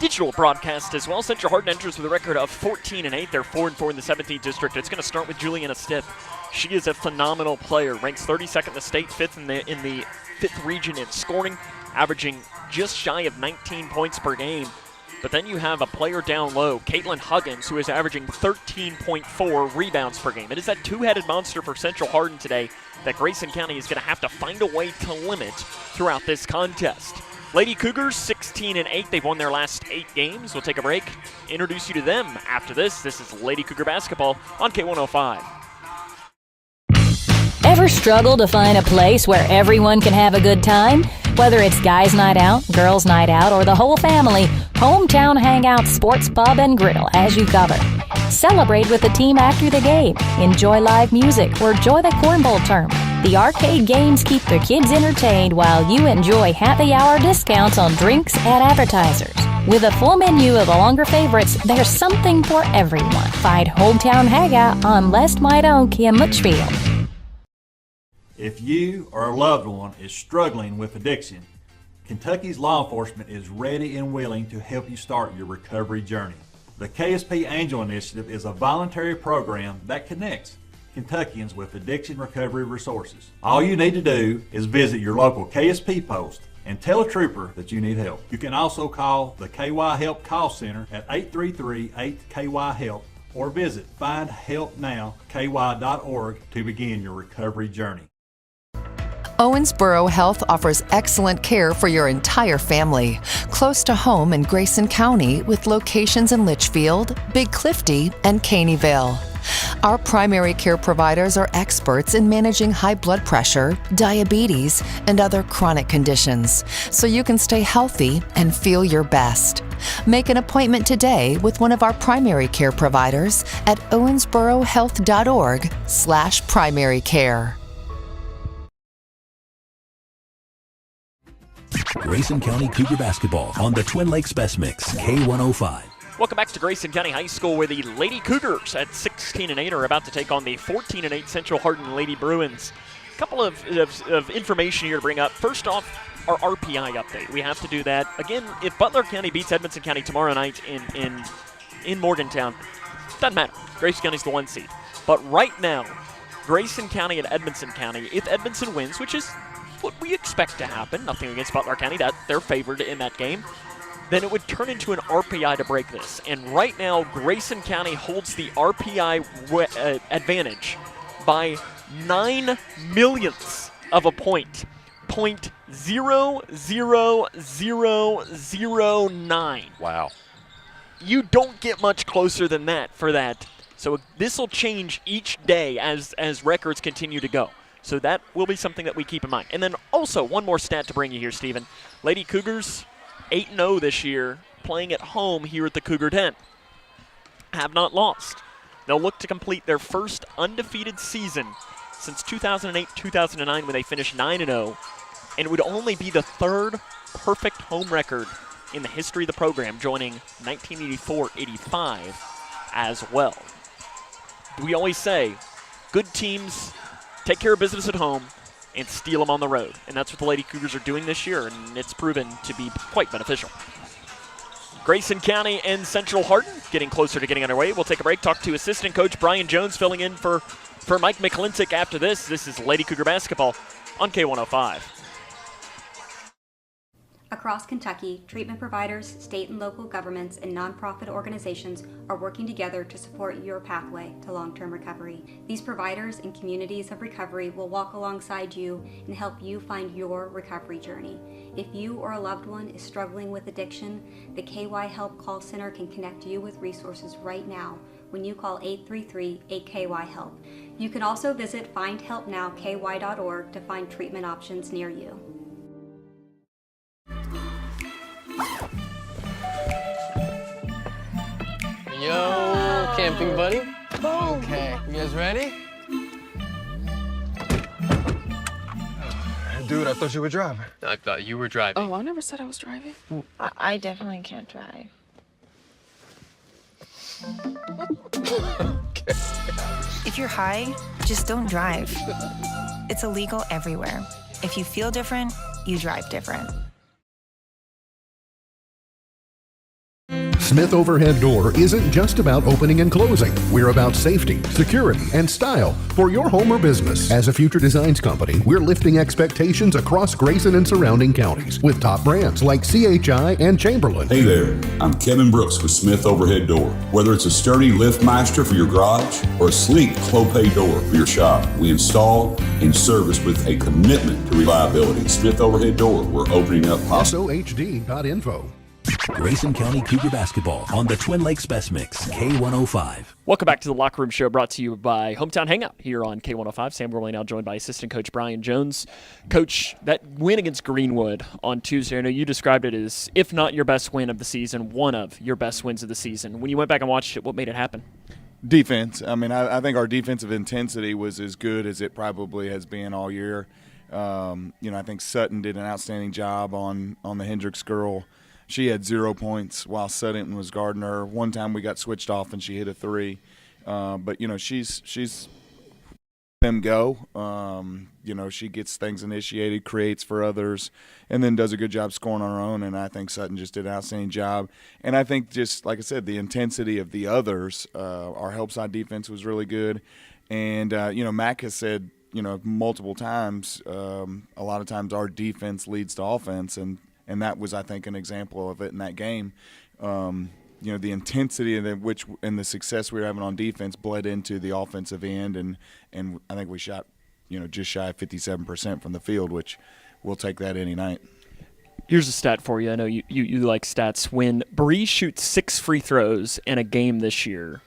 Digital broadcast as well. Central Hardin enters with a record of 14-8. They're 4-4 in the 17th district. It's going to start with Juliana Stiff. She is a phenomenal player. Ranks 32nd in the state, 5th in the 5th region in scoring, averaging just shy of 19 points per game. But then you have a player down low, Caitlin Huggins, who is averaging 13.4 rebounds per game. It is that two-headed monster for Central Hardin today that Grayson County is going to have to find a way to limit throughout this contest. Lady Cougars, 16-8. They've won their last 8 games. We'll take a break, introduce you to them after this. This is Lady Cougar Basketball on K105. Ever struggle to find a place where everyone can have a good time? Whether it's guys' night out, girls' night out, or the whole family, Hometown Hangout Sports Pub and Grill has you covered. Celebrate with the team after the game. Enjoy live music or enjoy the cornhole tournament. The arcade games keep the kids entertained while you enjoy happy hour discounts on drinks and appetizers. With a full menu of the longer favorites, there's something for everyone. Find Hometown Hangout on Lest Mydonk in Litchfield. If you or a loved one is struggling with addiction, Kentucky's law enforcement is ready and willing to help you start your recovery journey. The KSP Angel Initiative is a voluntary program that connects Kentuckians with addiction recovery resources. All you need to do is visit your local KSP post and tell a trooper that you need help. You can also call the KY Help Call Center at 833-8KY-HELP or visit findhelpnowky.org to begin your recovery journey. Owensboro Health offers excellent care for your entire family. Close to home in Grayson County with locations in Litchfield, Big Clifty, and Caneyville. Our primary care providers are experts in managing high blood pressure, diabetes, and other chronic conditions, so you can stay healthy and feel your best. Make an appointment today with one of our primary care providers at owensborohealth.org/primary care. Grayson County Cougar Basketball on the Twin Lakes Best Mix, K105. Welcome back to Grayson County High School, where the Lady Cougars at 16-8 are about to take on the 14-8 Central Hardin Lady Bruins. A couple of information here to bring up. First off, our RPI update. We have to do that. Again, if Butler County beats Edmonson County tomorrow night in Morgantown, doesn't matter. Grayson County's the 1 seed. But right now, Grayson County and Edmonson County, if Edmonson wins, which is what we expect to happen, nothing against Butler County, that they're favored in that game, then it would turn into an RPI to break this. And right now, Grayson County holds the RPI advantage by 9 millionths of a point. 0.00009. Wow. You don't get much closer than that for that. So this will change each day as records continue to go. So that will be something that we keep in mind. And then also, one more stat to bring you here, Stephen. Lady Cougars, 8-0 this year, playing at home here at the Cougar Den. Have not lost. They'll look to complete their first undefeated season since 2008-2009 when they finished 9-0. And it would only be the third perfect home record in the history of the program, joining 1984-85 as well. We always say, good teams take care of business at home and steal them on the road. And that's what the Lady Cougars are doing this year, and it's proven to be quite beneficial. Grayson County and Central Hardin getting closer to getting underway. We'll take a break, talk to assistant coach Brian Jones filling in for Mike McClintock after this. This is Lady Cougar Basketball on K105. Across Kentucky, treatment providers, state and local governments, and nonprofit organizations are working together to support your pathway to long-term recovery. These providers and communities of recovery will walk alongside you and help you find your recovery journey. If you or a loved one is struggling with addiction, the KY Help Call Center can connect you with resources right now when you call 833-8KY-HELP. You can also visit findhelpnowky.org to find treatment options near you. Yo, camping buddy. Okay, you guys ready? Dude, I thought you were driving. I thought you were driving. Oh, I never said I was driving. I definitely can't drive. Okay. If you're high, just don't drive. It's illegal everywhere. If you feel different, you drive different. Smith Overhead Door isn't just about opening and closing. We're about safety, security, and style for your home or business. As a Future Designs company, we're lifting expectations across Grayson and surrounding counties with top brands like CHI and Chamberlain. Hey there, I'm Kevin Brooks with Smith Overhead Door. Whether it's a sturdy LiftMeister for your garage or a sleek Clopay door for your shop, we install and service with a commitment to reliability. Smith Overhead Door, we're opening up SOHD.info. Grayson County Cougar basketball on the Twin Lakes Best Mix, K105. Welcome back to the Locker Room Show, brought to you by Hometown Hangout here on K105. Sam Gormley now joined by assistant coach Brian Jones. Coach, that win against Greenwood on Tuesday, I know you described it as, if not your best win of the season, one of your best wins of the season. When you went back and watched it, what made it happen? Defense. I mean, I think our defensive intensity was as good as it probably has been all year. I think Sutton did an outstanding job on the Hendricks girl. She had 0 points while Sutton was guarding her. One time we got switched off and she hit a three. But she's them go. She gets things initiated, creates for others, and then does a good job scoring on her own. And I think Sutton just did an outstanding job. And I think just, like I said, the intensity of the others, our help side defense was really good. And, Mac has said, multiple times, a lot of times our defense leads to offense, and that was, I think, an example of it in that game. The intensity and the success we were having on defense bled into the offensive end, and I think we shot, just shy of 57% from the field, which we'll take that any night. Here's a stat for you. I know you like stats. When Bree shoots 6 free throws in a game this year,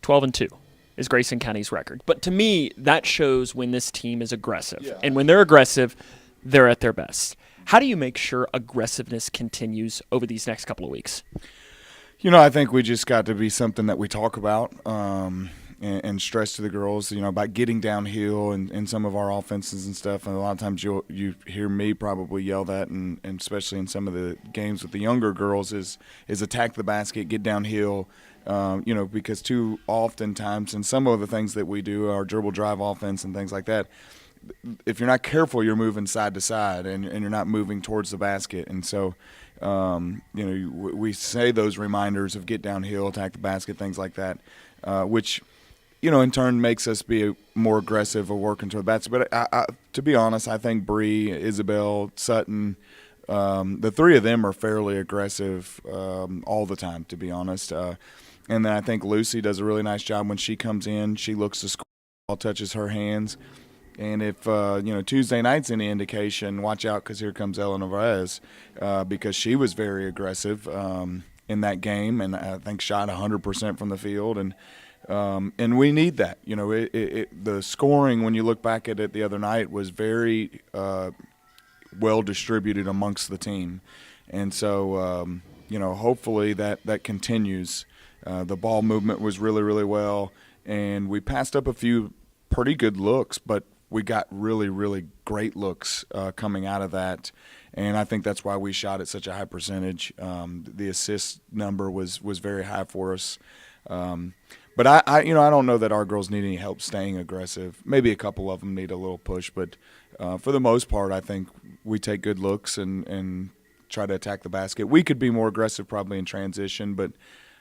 12-2 is Grayson County's record. But to me, that shows when this team is aggressive. Yeah. And when they're aggressive, they're at their best. How do you make sure aggressiveness continues over these next couple of weeks? I think we just got to be something that we talk about and stress to the girls, about getting downhill and some of our offenses and stuff. And a lot of times you hear me probably yell that, and especially in some of the games with the younger girls, is attack the basket, get downhill, because too often times, and some of the things that we do, our dribble drive offense and things like that, if you're not careful, you're moving side to side and you're not moving towards the basket. And so, we say those reminders of get downhill, attack the basket, things like that, which, in turn makes us be more aggressive or working toward the basket. But to be honest, I think Bree, Isabel, Sutton, the three of them are fairly aggressive all the time, to be honest. And then I think Lucy does a really nice job when she comes in. She looks to score, ball touches her hands. And if, Tuesday night's any indication, watch out, because here comes Ella Narvaez, because she was very aggressive in that game, and I think shot 100% from the field. And we need that. The scoring, when you look back at it the other night, was very well distributed amongst the team. And so, hopefully that continues. The ball movement was really, really well, and we passed up a few pretty good looks, but we got really, really great looks coming out of that, and I think that's why we shot at such a high percentage. The assist number was very high for us, but I don't know that our girls need any help staying aggressive. Maybe a couple of them need a little push, but for the most part, I think we take good looks and try to attack the basket. We could be more aggressive probably in transition, but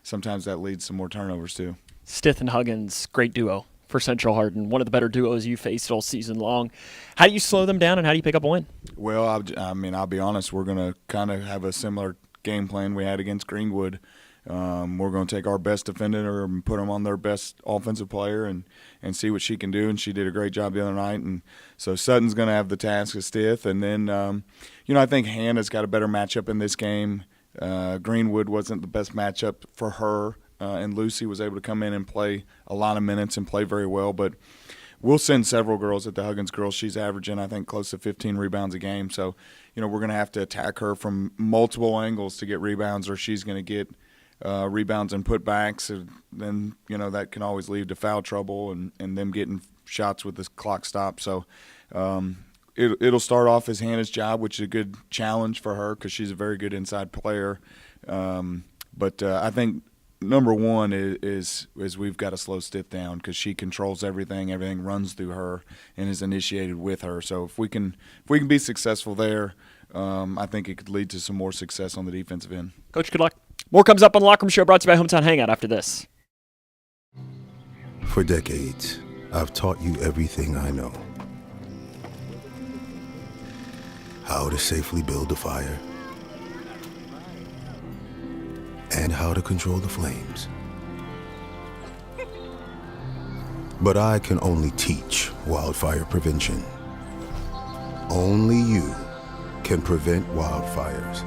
sometimes that leads to more turnovers too. Stith and Huggins, great duo for Central Hardin, one of the better duos you faced all season long. How do you slow them down, and how do you pick up a win? Well, I'll be honest, we're going to kind of have a similar game plan we had against Greenwood. We're going to take our best defender and put them on their best offensive player and see what she can do, and she did a great job the other night. And so Sutton's going to have the task of Stith. And then, I think Hannah's got a better matchup in this game. Greenwood wasn't the best matchup for her. And Lucy was able to come in and play a lot of minutes and play very well. But we'll send several girls at the Huggins girls. She's averaging, I think, close to 15 rebounds a game. So, we're going to have to attack her from multiple angles to get rebounds, or she's going to get rebounds and putbacks. And then, that can always lead to foul trouble and them getting shots with the clock stopped. So it'll start off as Hannah's job, which is a good challenge for her because she's a very good inside player. But I think – number one is we've got to slow Stith down because she controls everything. Everything runs through her and is initiated with her. So if we can be successful there, I think it could lead to some more success on the defensive end. Coach, good luck. More comes up on the Locker Room Show, brought to you by Hometown Hangout after this. For decades, I've taught you everything I know. How to safely build a fire, and how to control the flames. But I can only teach wildfire prevention. Only you can prevent wildfires.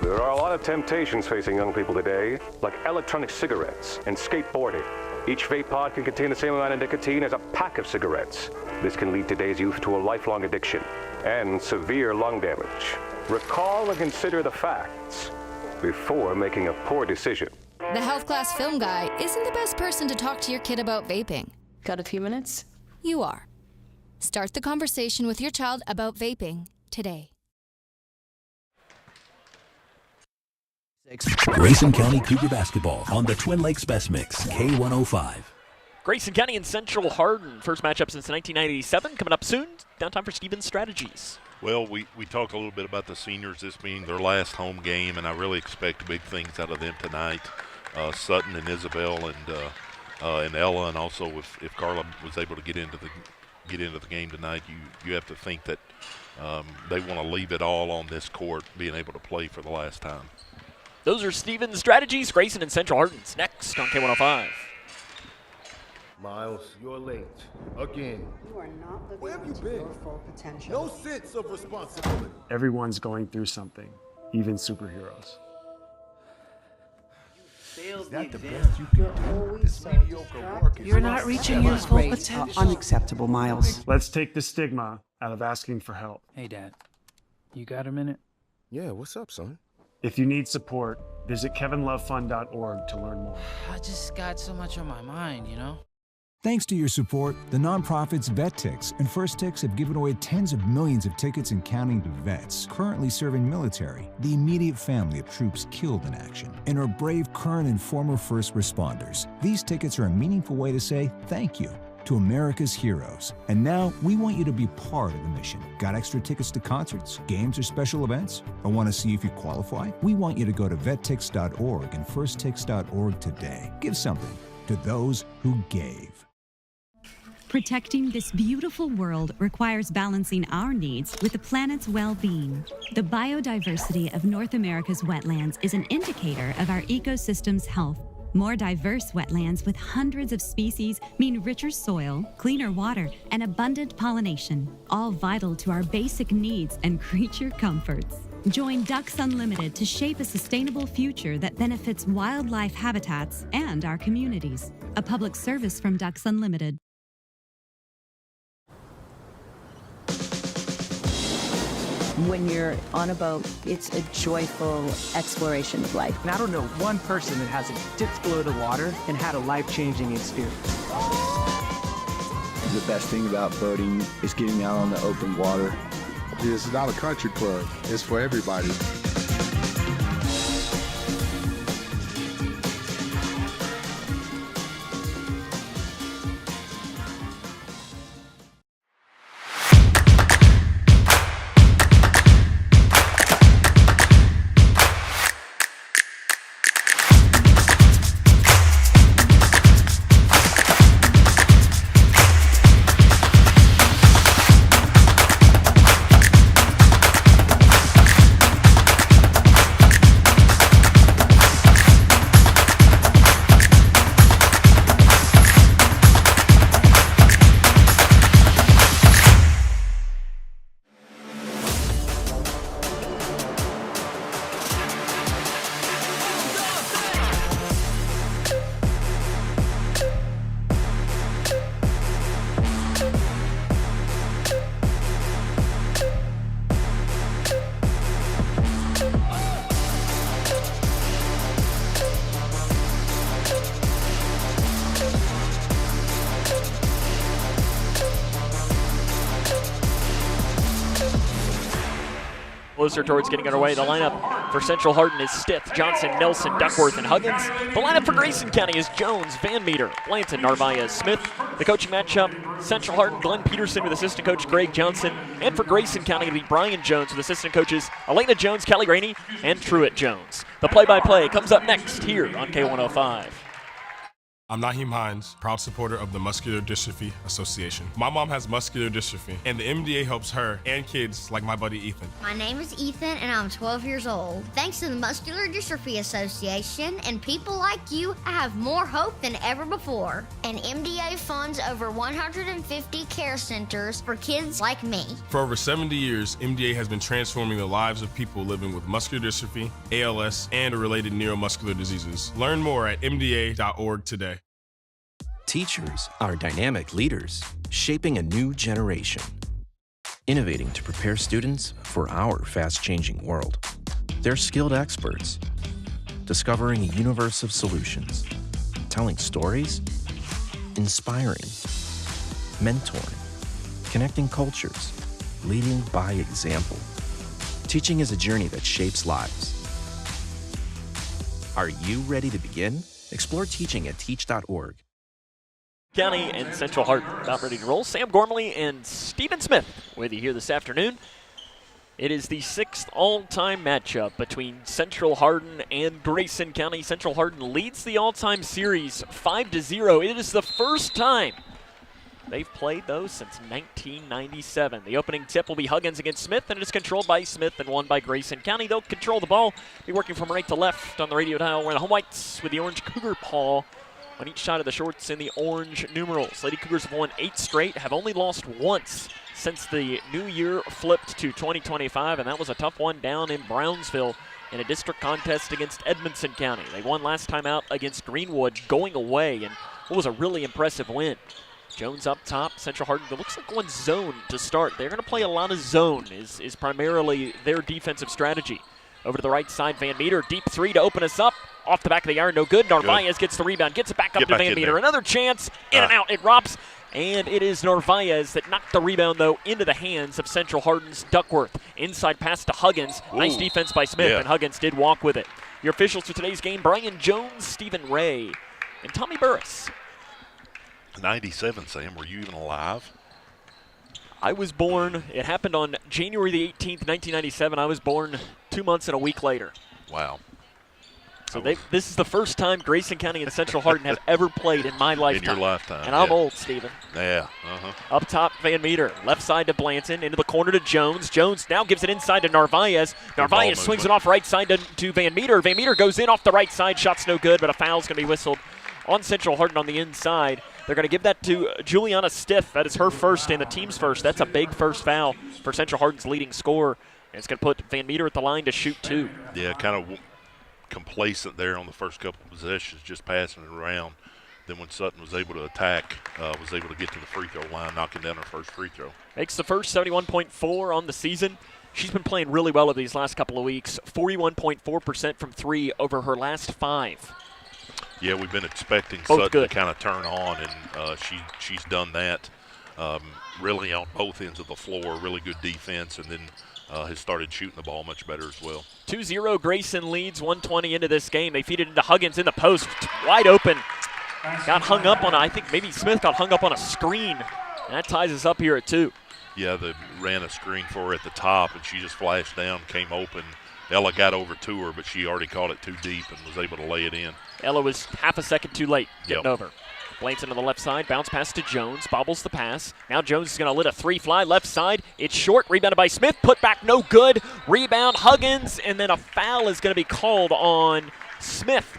There are a lot of temptations facing young people today, like electronic cigarettes and skateboarding. Each vape pod can contain the same amount of nicotine as a pack of cigarettes. This can lead today's youth to a lifelong addiction and severe lung damage. Recall and consider the facts before making a poor decision. The health class film guy isn't the best person to talk to your kid about vaping. Got a few minutes? You are. Start the conversation with your child about vaping today. Grayson County Cougar basketball on the Twin Lakes Best Mix, K105. Grayson County and Central Hardin, first matchup since 1997, coming up soon. Downtime for Stevens Strategies. Well, we talked a little bit about the seniors, this being their last home game, and I really expect big things out of them tonight. Sutton and Isabel and Ella, and also if Carla was able to get into the game tonight, you have to think that they want to leave it all on this court, being able to play for the last time. Those are Stevens Strategies. Grayson and Central Hardin's next on K105. Miles, you're late. Again. You are not living Where have you to been? your full potential. No sense of responsibility. Everyone's going through something, even superheroes. Is that the best you can do? This mediocre work is You're not reaching your full potential. Unacceptable, Miles. Let's take the stigma out of asking for help. Hey, Dad. You got a minute? Yeah, what's up, son? If you need support, visit kevinlovefund.org to learn more. I just got so much on my mind, you know? Thanks to your support, the nonprofits VetTix and First Tix have given away tens of millions of tickets and counting to vets currently serving military, the immediate family of troops killed in action, and our brave current and former first responders. These tickets are a meaningful way to say thank you to America's heroes. And now we want you to be part of the mission. Got extra tickets to concerts, games, or special events? Or want to see if you qualify? We want you to go to vettix.org and firsttix.org today. Give something to those who gave. Protecting this beautiful world requires balancing our needs with the planet's well-being. The biodiversity of North America's wetlands is an indicator of our ecosystem's health. More diverse wetlands with hundreds of species mean richer soil, cleaner water, and abundant pollination, all vital to our basic needs and creature comforts. Join Ducks Unlimited to shape a sustainable future that benefits wildlife habitats and our communities. A public service from Ducks Unlimited. When you're on a boat, it's a joyful exploration of life. And I don't know one person that hasn't dipped below the water and had a life-changing experience. The best thing about boating is getting out on the open water. This is not a country club. It's for everybody. Closer towards getting underway. The lineup For Central Hardin is Stith, Johnson, Nelson, Duckworth, and Huggins. The lineup for Grayson County is Jones, Van Meter, Blanton, Narvaez, Smith. The coaching matchup, Central Hardin, Glenn Peterson with assistant coach Greg Johnson. And for Grayson County, it'll be Brian Jones with assistant coaches Elena Jones, Kelly Rainey, and Truett Jones. The play-by-play comes up next here on K105. I'm Naheem Hines, proud supporter of the Muscular Dystrophy Association. My mom has muscular dystrophy, and the MDA helps her and kids like my buddy Ethan. My name is Ethan, and I'm 12 years old. Thanks to the Muscular Dystrophy Association and people like you, I have more hope than ever before. And MDA funds over 150 care centers for kids like me. For over 70 years, MDA has been transforming the lives of people living with muscular dystrophy, ALS, and related neuromuscular diseases. Learn more at mda.org today. Teachers are dynamic leaders, shaping a new generation, innovating to prepare students for our fast-changing world. They're skilled experts, discovering a universe of solutions, telling stories, inspiring, mentoring, connecting cultures, leading by example. Teaching is a journey that shapes lives. Are you ready to begin? Explore teaching at teach.org. County and Central Hardin about ready to roll. Sam Gormley and Stephen Smith with you here this afternoon. It is the 6th all-time matchup between Central Hardin and Grayson County. Central Hardin leads the all-time series 5-0. It is the first time they've played, though, since 1997. The opening tip will be Huggins against Smith, and it is controlled by Smith and won by Grayson County. They'll control the ball, be working from right to left on the radio dial. We're in the home whites with the orange Cougar paw on each side of the shorts in the orange numerals. Lady Cougars have won 8 straight, have only lost once since the new year flipped to 2025, and that was a tough one down in Brownsville in a district contest against Edmondson County. They won last time out against Greenwood going away, and it was a really impressive win. Jones up top, Central Hardin, it looks like going zone to start. They're going to play a lot of zone, is primarily their defensive strategy. Over to the right side, Van Meter, deep three to open us up. Off the back of the iron, no good. Narvaez gets the rebound, gets it back up to Van Meter. Another chance, in and out, it drops. And it is Narvaez that knocked the rebound, though, into the hands of Central Hardin's Duckworth. Inside pass to Huggins. Ooh. Nice defense by Smith, and Huggins did walk with it. Your officials for today's game, Brian Jones, Stephen Ray, and Tommy Burris. 97, Sam. Were you even alive? I was born, it happened on January the 18th, 1997. I was born 2 months and a week later. Wow. So this is the first time Grayson County and Central Hardin have ever played in my lifetime. In your lifetime. And I'm old, Stephen. Yeah. Up top, Van Meter. Left side to Blanton. Into the corner to Jones. Jones now gives it inside to Narvaez. Narvaez swings it off right side to Van Meter. Van Meter goes in off the right side. Shot's no good, but a foul's going to be whistled on Central Hardin on the inside. They're going to give that to Juliana Stith. That is her first and the team's first. That's a big first foul for Central Hardin's leading scorer. And it's going to put Van Meter at the line to shoot 2. Yeah, kind of complacent there on the first couple of possessions, just passing it around. Then when Sutton was able to attack, was able to get to the free throw line, knocking down her first free throw. Makes the first 71.4 on the season. She's been playing really well over these last couple of weeks. 41.4% from 3 over her last 5. Yeah, we've been expecting Both Sutton good to kind of turn on, and she's done that really on both ends of the floor. Really good defense, and then has started shooting the ball much better as well. 2-0 Grayson leads 1:20 into this game. They feed it into Huggins in the post, wide open. Got hung up on, I think maybe Smith got hung up on a screen. And that ties us up here at 2. Yeah, they ran a screen for her at the top, and she just flashed down, came open. Ella got over to her, but she already caught it too deep and was able to lay it in. Ella was half a second too late getting over. Blanton on the left side, bounce pass to Jones, bobbles the pass. Now Jones is going to let a 3 fly left side. It's short, rebounded by Smith, put back no good. Rebound Huggins, and then a foul is going to be called on Smith.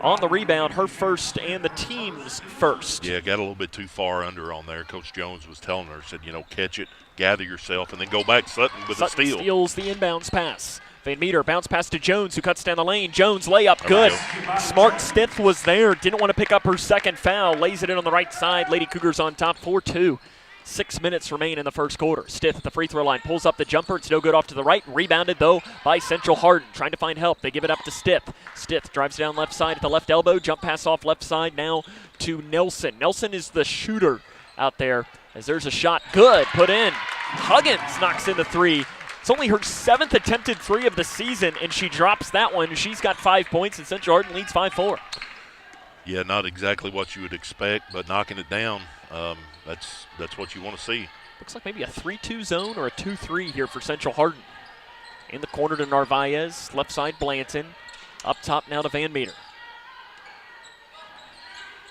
On the rebound, her first and the team's first. Yeah, got a little bit too far under on there. Coach Jones was telling her, said, catch it, gather yourself, and then go back. Sutton with a steal. Steals the inbounds pass. Van Meter bounce pass to Jones, who cuts down the lane. Jones layup, good. Smart Stith was there, didn't want to pick up her second foul. Lays it in on the right side. Lady Cougars on top, 4-2. 6 minutes remain in the first quarter. Stith at the free throw line pulls up the jumper. It's no good off to the right. Rebounded, though, by Central Hardin. Trying to find help. They give it up to Stith. Stith drives down left side at the left elbow. Jump pass off left side now to Nelson. Nelson is the shooter out there as there's a shot. Good. Put in. Huggins knocks in the 3. It's only her 7th attempted three of the season, and she drops that one. She's got 5 points, and Central Hardin leads 5-4. Yeah, not exactly what you would expect, but knocking it down, that's what you want to see. Looks like maybe a 3-2 zone or a 2-3 here for Central Hardin. In the corner to Narvaez, left side Blanton. Up top now to Van Meter.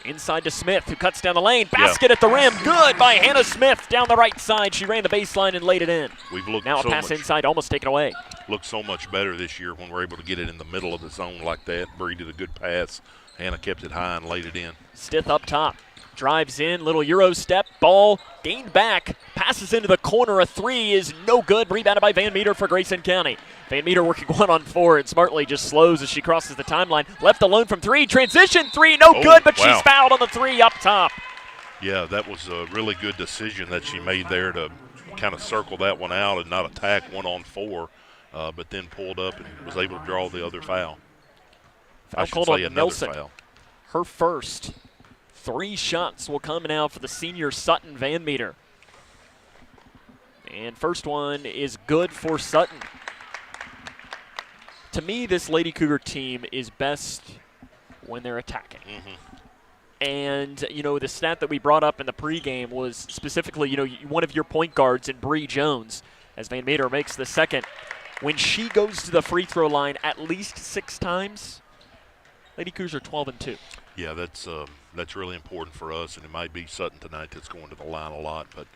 Inside to Smith, who cuts down the lane. Basket at the rim. Good by Hannah Smith down the right side. She ran the baseline and laid it in. We've looked now so a pass much, inside, almost taken away. Looked so much better this year when we're able to get it in the middle of the zone like that. Bree did a good pass. Hannah kept it high and laid it in. Stith up top. Drives in, little Euro step, ball gained back, passes into the corner. A three is no good. Rebounded by Van Meter for Grayson County. Van Meter working 1-on-4 and smartly just slows as she crosses the timeline. Left alone from three. Transition three, no good, but she's fouled on the three up top. Yeah, that was a really good decision that she made there to kind of circle that one out and not attack 1-on-4, but then pulled up and was able to draw the other foul. Foul called on Nelson. Her first. 3 shots will come now for the senior Sutton Van Meter. And first one is good for Sutton. To me, this Lady Cougar team is best when they're attacking. And, you know, the stat that we brought up in the pregame was specifically, you know, one of your point guards in Bree Jones, as Van Meter makes the second. When she goes to the free throw line at least 6 times, Lady Cougars are 12-2. Yeah, that's really important for us, and it might be Sutton tonight that's going to the line a lot, but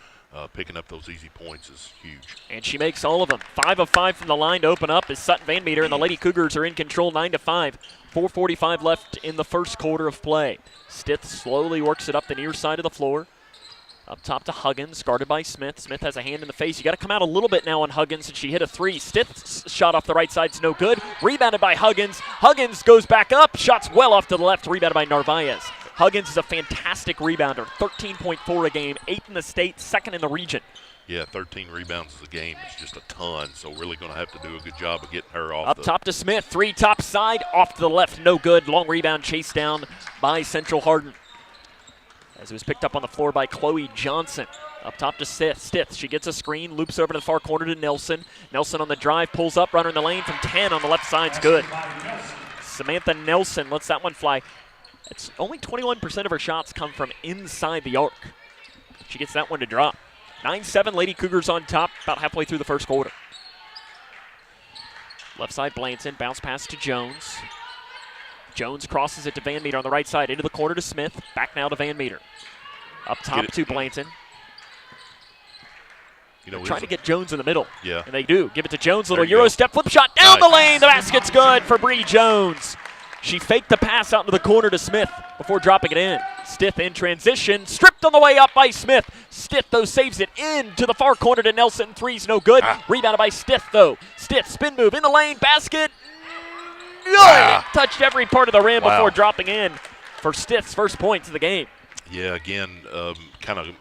picking up those easy points is huge. And she makes all of them. 5 of 5 from the line to open up as Sutton Van Meter, and the Lady Cougars are in control 9-5. 4:45 left in the first quarter of play. Stith slowly works it up the near side of the floor. Up top to Huggins, guarded by Smith. Smith has a hand in the face. You got to come out a little bit now on Huggins, and she hit a three. Stith's shot off the right side's no good. Rebounded by Huggins. Huggins goes back up. Shots well off to the left. Rebounded by Narvaez. Huggins is a fantastic rebounder. 13.4 a game, 8th in the state, 2nd in the region. Yeah, 13 rebounds is a game. It's just a ton, so really going to have to do a good job of getting her off. Up top to Smith. 3 top side, off to the left, no good. Long rebound chased down by Central Hardin. As it was picked up on the floor by Chloe Johnson. Up top to Stith. She gets a screen, loops over to the far corner to Nelson. Nelson on the drive, pulls up, runner in the lane from 10 on the left side's good. Samantha Nelson lets that one fly. It's only 21% of her shots come from inside the arc. She gets that one to drop. 9-7, Lady Cougars on top about halfway through the first quarter. Left side Blanton, bounce pass to Jones. Jones crosses it to Van Meter on the right side, into the corner to Smith. Back now to Van Meter. Up top to Blanton. You know, trying to get Jones in the middle. Yeah. And they do. Give it to Jones. Little Euro step, flip shot down the lane. The basket's good for Bree Jones. She faked the pass out into the corner to Smith before dropping it in. Stith in transition, stripped on the way up by Smith. Stith, though, saves it in to the far corner to Nelson. Three's no good. Rebounded by Stith, though. Stith, spin move in the lane, basket. Good! Touched every part of the rim before dropping in for Stith's first points of the game. Yeah, again, kind of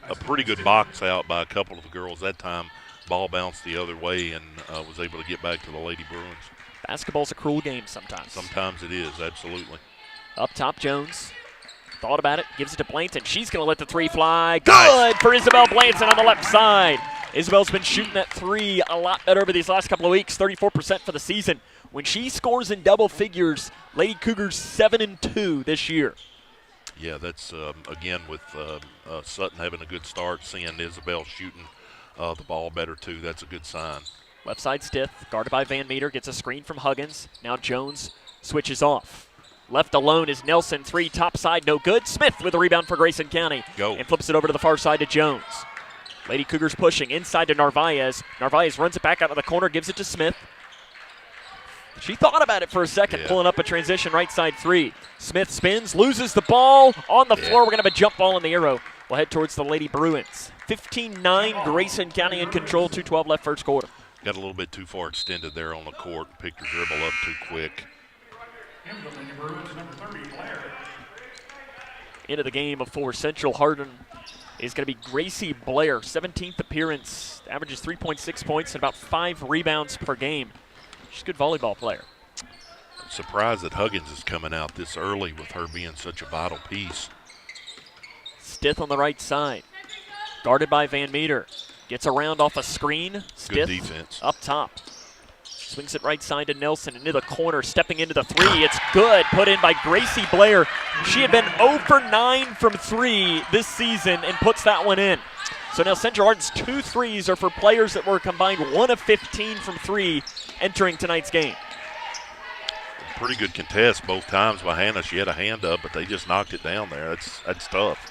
a pretty good box out by a couple of the girls that time. Ball bounced the other way and was able to get back to the Lady Bruins. Basketball's a cruel game sometimes. Sometimes it is, absolutely. Up top, Jones. Thought about it, gives it to Blanton. She's going to let the three fly. Good for Isabel Blanton on the left side. Isabel's been shooting that three a lot better over these last couple of weeks, 34% for the season. When she scores in double figures, Lady Cougars 7-2 this year. Yeah, that's, again, with Sutton having a good start, seeing Isabel shooting the ball better, too. That's a good sign. Left side Stith, guarded by Van Meter, gets a screen from Huggins. Now Jones switches off. Left alone is Nelson, 3 top side, no good. Smith with a rebound for Grayson County. And flips it over to the far side to Jones. Lady Cougars pushing inside to Narvaez. Narvaez runs it back out of the corner, gives it to Smith. She thought about it for a second, pulling up a transition right side 3. Smith spins, loses the ball on the floor. We're going to have a jump ball in the arrow. We'll head towards the Lady Bruins. 15-9, Grayson County in control, 2:12 left first quarter. Got a little bit too far extended there on the court and picked her dribble up too quick. Into the game for Central Hardin is going to be Gracie Blair, 17th appearance, averages 3.6 points and about 5 rebounds per game. She's a good volleyball player. I'm surprised that Huggins is coming out this early with her being such a vital piece. Stith on the right side, guarded by Van Meter. Gets around off a screen. Stith Good defense. up top. Swings it right side to Nelson into the corner, stepping into the three. It's good, put in by Gracie Blair. She had been 0 for 9 from 3 this season and puts that one in. So now Central Arden's 2 threes are for players that were combined 1 of 15 from 3 entering tonight's game. Pretty good contest both times by Hannah. She had a hand up, but they just knocked it down there. That's tough.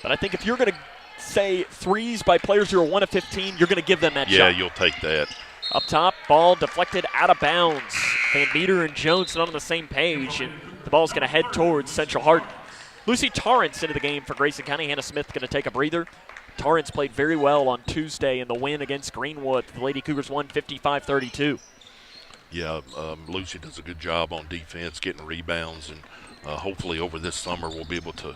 But I think if you're going to say threes by players who are 1 of 15, you're going to give them that shot. Yeah, you'll take that. Up top, ball deflected out of bounds. Van Meter and Jones not on the same page, and the ball's going to head towards Central Hardin. Lucy Torrance into the game for Grayson County. Hannah Smith going to take a breather. Torrance played very well on Tuesday in the win against Greenwood. The Lady Cougars won 55-32. Yeah, Lucy does a good job on defense, getting rebounds, and hopefully over this summer we'll be able to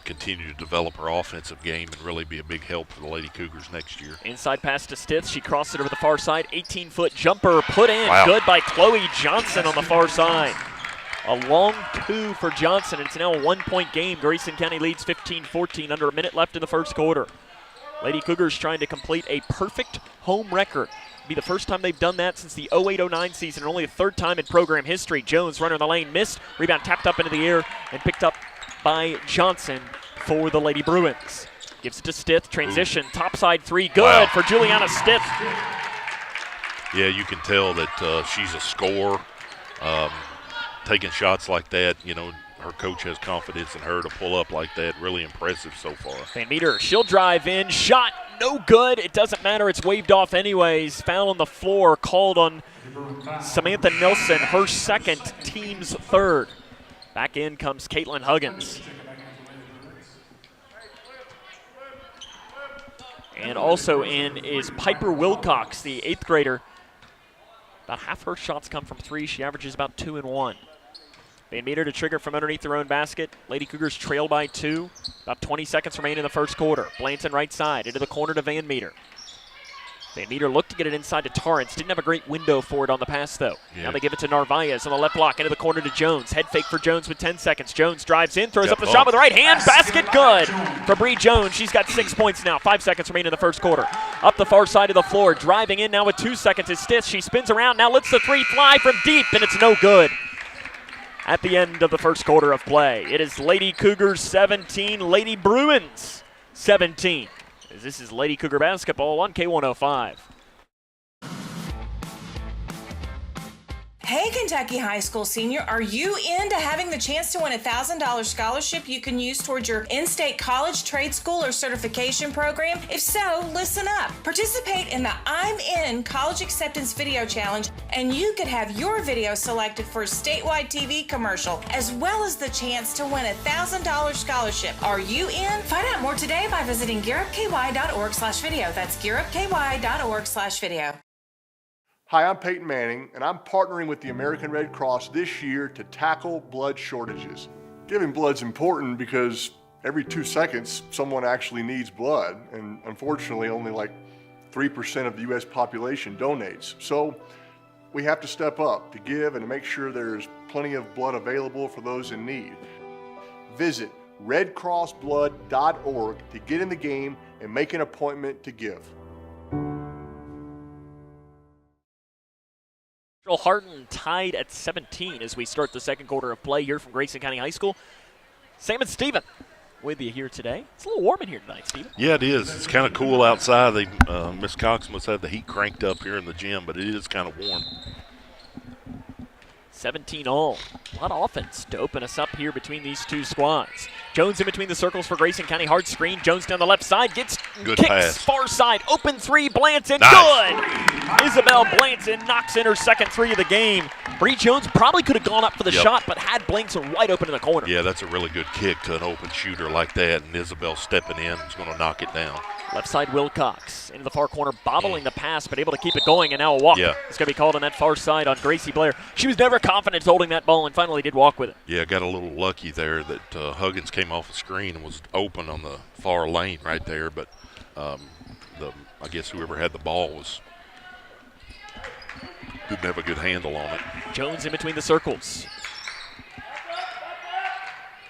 continue to develop her offensive game and really be a big help for the Lady Cougars next year. Inside pass to Stith. She crossed it over the far side. 18-foot jumper put in. Wow. Good by Chloe Johnson on the far side. A long 2 for Johnson. It's now a 1-point game. Grayson County leads 15-14, under a minute left in the first quarter. Lady Cougars trying to complete a perfect home record. Be the first time they've done that since the 08-09 season, and only the 3rd time in program history. Jones, runner in the lane, missed. Rebound tapped up into the air and picked up by Johnson for the Lady Bruins. Gives it to Stith. Transition. Topside 3. Good Wow. for Juliana Stith. Yeah, you can tell that she's a scorer. Taking shots like that, you know, her coach has confidence in her to pull up like that. Really impressive so far. Van Meter, she'll drive in. Shot, no good. It doesn't matter. It's waved off anyways. Foul on the floor called on Samantha Nelson, her 2nd, team's 3rd. Back in comes Caitlin Huggins. And also in is Piper Wilcox, the 8th grader. About half her shots come from 3. She averages about 2 and 1. Van Meter to trigger from underneath their own basket. Lady Cougars trail by 2. About 20 seconds remain in the first quarter. Blanton right side into the corner to Van Meter. Van Meter looked to get it inside to Torrance. Didn't have a great window for it on the pass, though. Yeah. Now they give it to Narvaez on the left block into the corner to Jones. Head fake for Jones with 10 seconds. Jones drives in, throws up the shot with the right hand. Basket good for Bree Jones. She's got 6 points now. 5 seconds remain in the first quarter. Up the far side of the floor. Driving in now with 2 seconds is Stith. She spins around. Now lets the 3 fly from deep, and it's no good. At the end of the first quarter of play, it is Lady Cougars 17, Lady Bruins 17. This is Lady Cougar basketball on K105. Hey, Kentucky high school senior, are you into having the chance to win a $1,000 scholarship you can use towards your in-state college, trade school, or certification program? If so, listen up. Participate in the I'm In College Acceptance Video Challenge, and you could have your video selected for a statewide TV commercial, as well as the chance to win a $1,000 scholarship. Are you in? Find out more today by visiting gearupky.org/video. That's gearupky.org/video. Hi, I'm Peyton Manning, and I'm partnering with the American Red Cross this year to tackle blood shortages. Giving blood's important because every 2 seconds, someone actually needs blood, and unfortunately, only like 3% of the U.S. population donates. So we have to step up to give and to make sure there's plenty of blood available for those in need. Visit redcrossblood.org to get in the game and make an appointment to give. Hardin tied at 17 as we start the second quarter of play here from Grayson County High School. Sam and Steven with you here today. It's a little warm in here tonight, Steven. Yeah, it is. It's kind of cool outside. Miss Cox must have the heat cranked up here in the gym, but it is kind of warm. 17 all. A lot of offense to open us up here between these two squads. Jones in between the circles for Grayson County. Hard screen. Jones down the left side. Gets good kicks pass. Far side. Open 3. Blanton. Nice. Good. Isabel Blanton knocks in her second 3 of the game. Bree Jones probably could have gone up for the shot, but had Blanton wide open in the corner. Yeah, that's a really good kick to an open shooter like that, and Isabel stepping in is going to knock it down. Left side Wilcox into the far corner, bobbling the pass, but able to keep it going, and now a walk. Yeah. It's going to be called on that far side on Gracie Blair. She was never confident holding that ball and finally did walk with it. Yeah, got a little lucky there that Huggins came off the screen and was open on the far lane right there, but I guess whoever had the ball didn't have a good handle on it. Jones in between the circles.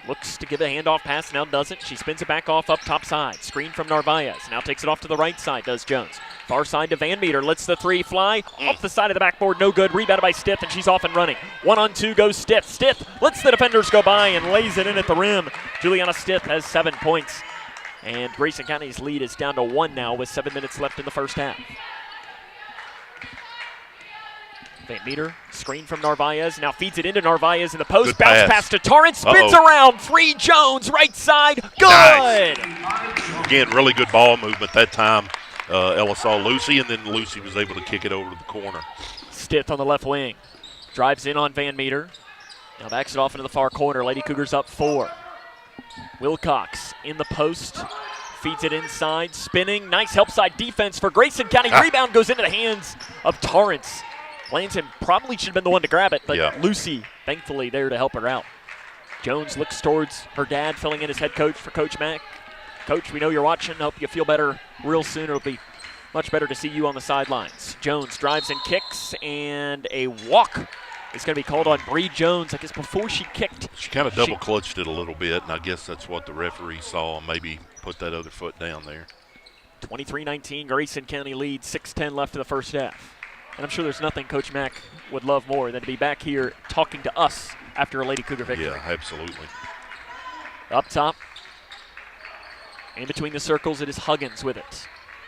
Looks to give a handoff pass, now doesn't. She spins it back off up top side. Screen from Narvaez. Now takes it off to the right side, does Jones. Far side to Van Meter. Lets the three fly. Off the side of the backboard, no good. Rebounded by Stith, and she's off and running. 1-on-2 goes Stith. Stith lets the defenders go by and lays it in at the rim. Juliana Stith has 7 points. And Grayson County's lead is down to 1 now with 7 minutes left in the first half. Van Meter, screen from Narvaez, now feeds it into Narvaez in the post. Good Bounce pass to Torrance, spins around, free Jones, right side, good! Nice. Again, really good ball movement that time. Ella saw Lucy, and then Lucy was able to kick it over to the corner. Stith on the left wing, drives in on Van Meter, now backs it off into the far corner. Lady Cougars up 4. Wilcox in the post, feeds it inside, spinning, nice help side defense for Grayson County. Rebound goes into the hands of Torrance. Blanton probably should have been the one to grab it, but Lucy, thankfully, there to help her out. Jones looks towards her dad, filling in as head coach for Coach Mack. Coach, we know you're watching. Hope you feel better real soon. It'll be much better to see you on the sidelines. Jones drives and kicks, and a walk is going to be called on Bree Jones. I guess before she kicked. She kind of double clutched it a little bit, and I guess that's what the referee saw and maybe put that other foot down there. 23-19, Grayson County leads, 6:10 left in the first half. And I'm sure there's nothing Coach Mack would love more than to be back here talking to us after a Lady Cougar victory. Yeah, absolutely. Up top, in between the circles, it is Huggins with it.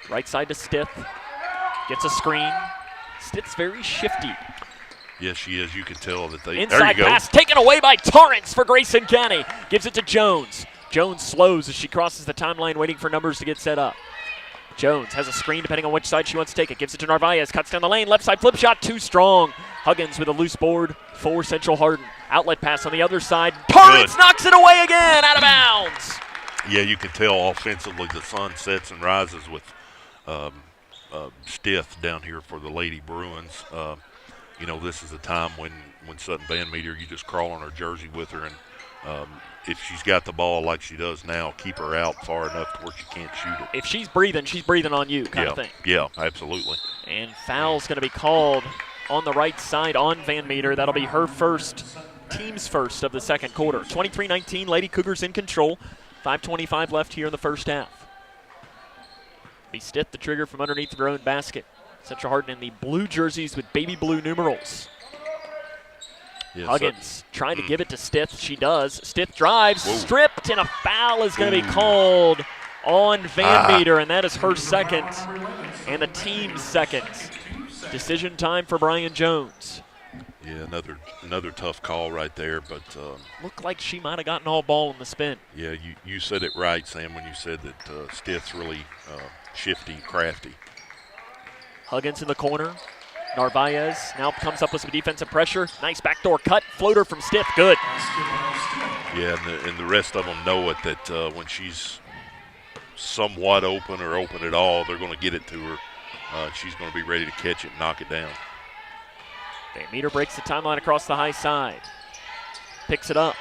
Right side to Stith. Gets a screen. Stith's very shifty. Yes, she is. You can tell that they. Inside there you go. pass taken away by Torrance for Grayson County. Gives it to Jones. Jones slows as she crosses the timeline, waiting for numbers to get set up. Jones has a screen depending on which side she wants to take it. Gives it to Narvaez. Cuts down the lane. Left side flip shot. Too strong. Huggins with a loose board for Central Hardin. Outlet pass on the other side. Torrance knocks it away again. Out of bounds. Yeah, you can tell offensively the sun sets and rises with Stith down here for the Lady Bruins. You know, this is a time when Sutton Van Meter, you just crawl on her jersey with her, and if she's got the ball like she does now, keep her out far enough to where she can't shoot it. If she's breathing on you kind of thing. Yeah, absolutely. And foul's going to be called on the right side on Van Meter. That'll be her first, team's first of the second quarter. 23-19, Lady Cougars in control. 5:25 left here in the first half. Be Stith the trigger from underneath their own basket. Central Hardin in the blue jerseys with baby blue numerals. Yes, Huggins trying to give it to Stith. She does. Stith drives, stripped, and a foul is going to be called on Van Meter, and that is her second and the team's second. Decision time for Brian Jones. Yeah, another tough call right there, but looked like she might have gotten all ball in the spin. Yeah, you said it right, Sam, when you said that Stith's really shifty, crafty. Huggins in the corner. Narvaez now comes up with some defensive pressure. Nice backdoor cut. Floater from Stith. Good. Yeah, and the rest of them know it, that when she's somewhat open or open at all, they're going to get it to her. She's going to be ready to catch it and knock it down. Van Meter breaks the timeline across the high side. Picks it up.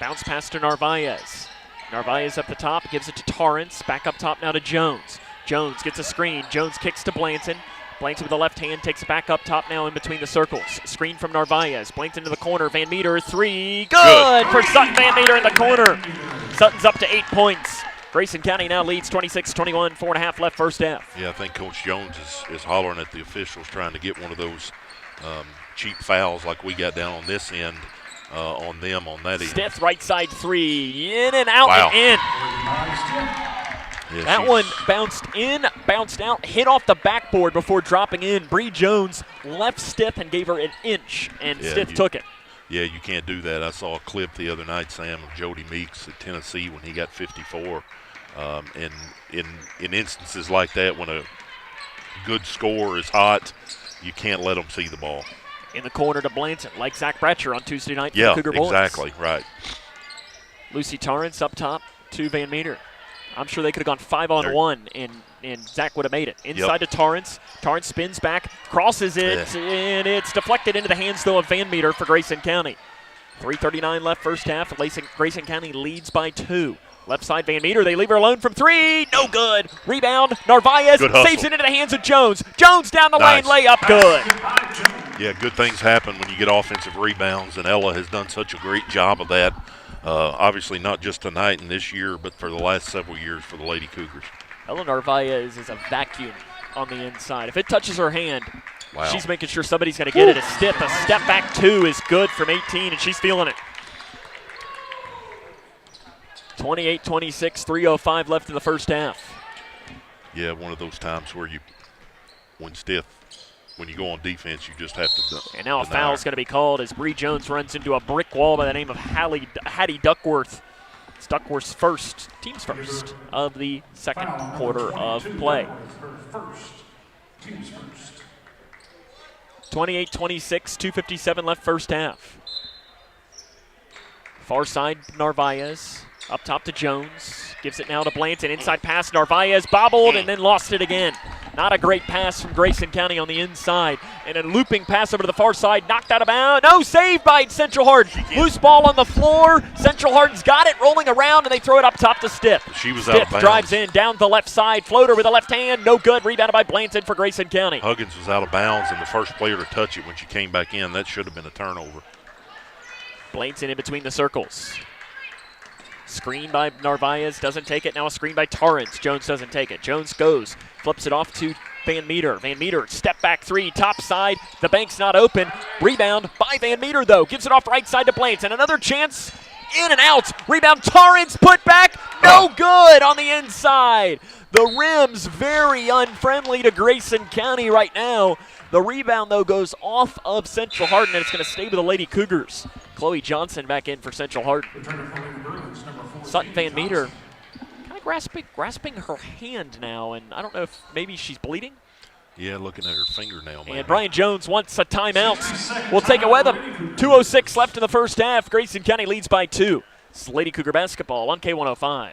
Bounce pass to Narvaez. Narvaez up the top, gives it to Torrance. Back up top now to Jones. Jones gets a screen. Jones kicks to Blanton. Blanton with the left hand takes it back up top now in between the circles. Screen from Narvaez. Blanton to the corner. Van Meter, three. Good for Sutton Van Meter in the corner. Sutton's up to 8 points. Grayson County now leads 26-21, 4.5 left first half. Yeah, I think Coach Jones is hollering at the officials trying to get one of those cheap fouls like we got down on this end on them on that end. Stith right side three. In and out and in. Yeah, that one bounced in, bounced out, hit off the backboard before dropping in. Bree Jones left Stith and gave her an inch, and Stith took it. Yeah, you can't do that. I saw a clip the other night, Sam, of Jody Meeks at Tennessee when he got 54. And in instances like that, when a good score is hot, you can't let them see the ball. In the corner to Blanton, like Zach Bratcher on Tuesday night for the Cougar Boys. Exactly, right. Lucy Torrance up top to Van Meter. I'm sure they could have gone 5-on-1, and Zach would have made it. Inside to Torrance. Torrance spins back, crosses it, and it's deflected into the hands, though, of Van Meter for Grayson County. 3:39 left first half. Grayson County leads by 2. Left side, Van Meter. They leave her alone from 3. No good. Rebound. Narvaez saves it into the hands of Jones. Jones down the lane. Layup. Good. Yeah, good things happen when you get offensive rebounds, and Ella has done such a great job of that. Obviously not just tonight and this year, but for the last several years for the Lady Cougars. Ella Narvaez is a vacuum on the inside. If it touches her hand, she's making sure somebody's going to get it. A step back 2 is good from 18, and she's feeling it. 28-26, 3:05 left in the first half. Yeah, one of those times where when you go on defense, you just have to. And now a foul's going to be called as Bree Jones runs into a brick wall by the name of Hattie Duckworth. It's Duckworth's team's first of the second quarter of play. 28-26, 2:57 left first half. Far side, Narvaez. Up top to Jones. Gives it now to Blanton. Inside pass, Narvaez bobbled and then lost it again. Not a great pass from Grayson County on the inside. And a looping pass over to the far side, knocked out of bounds. No, saved by Central Hardin. Loose ball on the floor. Central Hardin's got it, rolling around, and they throw it up top to Stiff. She was out of bounds. Drives in, down the left side. Floater with the left hand, no good. Rebounded by Blanton for Grayson County. Huggins was out of bounds, and the first player to touch it when she came back in. That should have been a turnover. Blanton in between the circles. Screen by Narvaez, doesn't take it. Now a screen by Torrance. Jones doesn't take it. Jones goes, flips it off to Van Meter. Van Meter, step back 3, top side. The bank's not open. Rebound by Van Meter, though. Gives it off right side to Blanton. Another chance, in and out. Rebound, Torrance, put back. No good on the inside. The rim's very unfriendly to Grayson County right now. The rebound, though, goes off of Central Hardin, and it's going to stay with the Lady Cougars. Chloe Johnson back in for Central Hardin. Sutton Van Meter kind of grasping her hand now, and I don't know if maybe she's bleeding. Yeah, looking at her fingernail. And Brian Jones wants a timeout. We'll take it with him. 2:06 left in the first half. Grayson County leads by 2. It's Lady Cougar basketball on K105.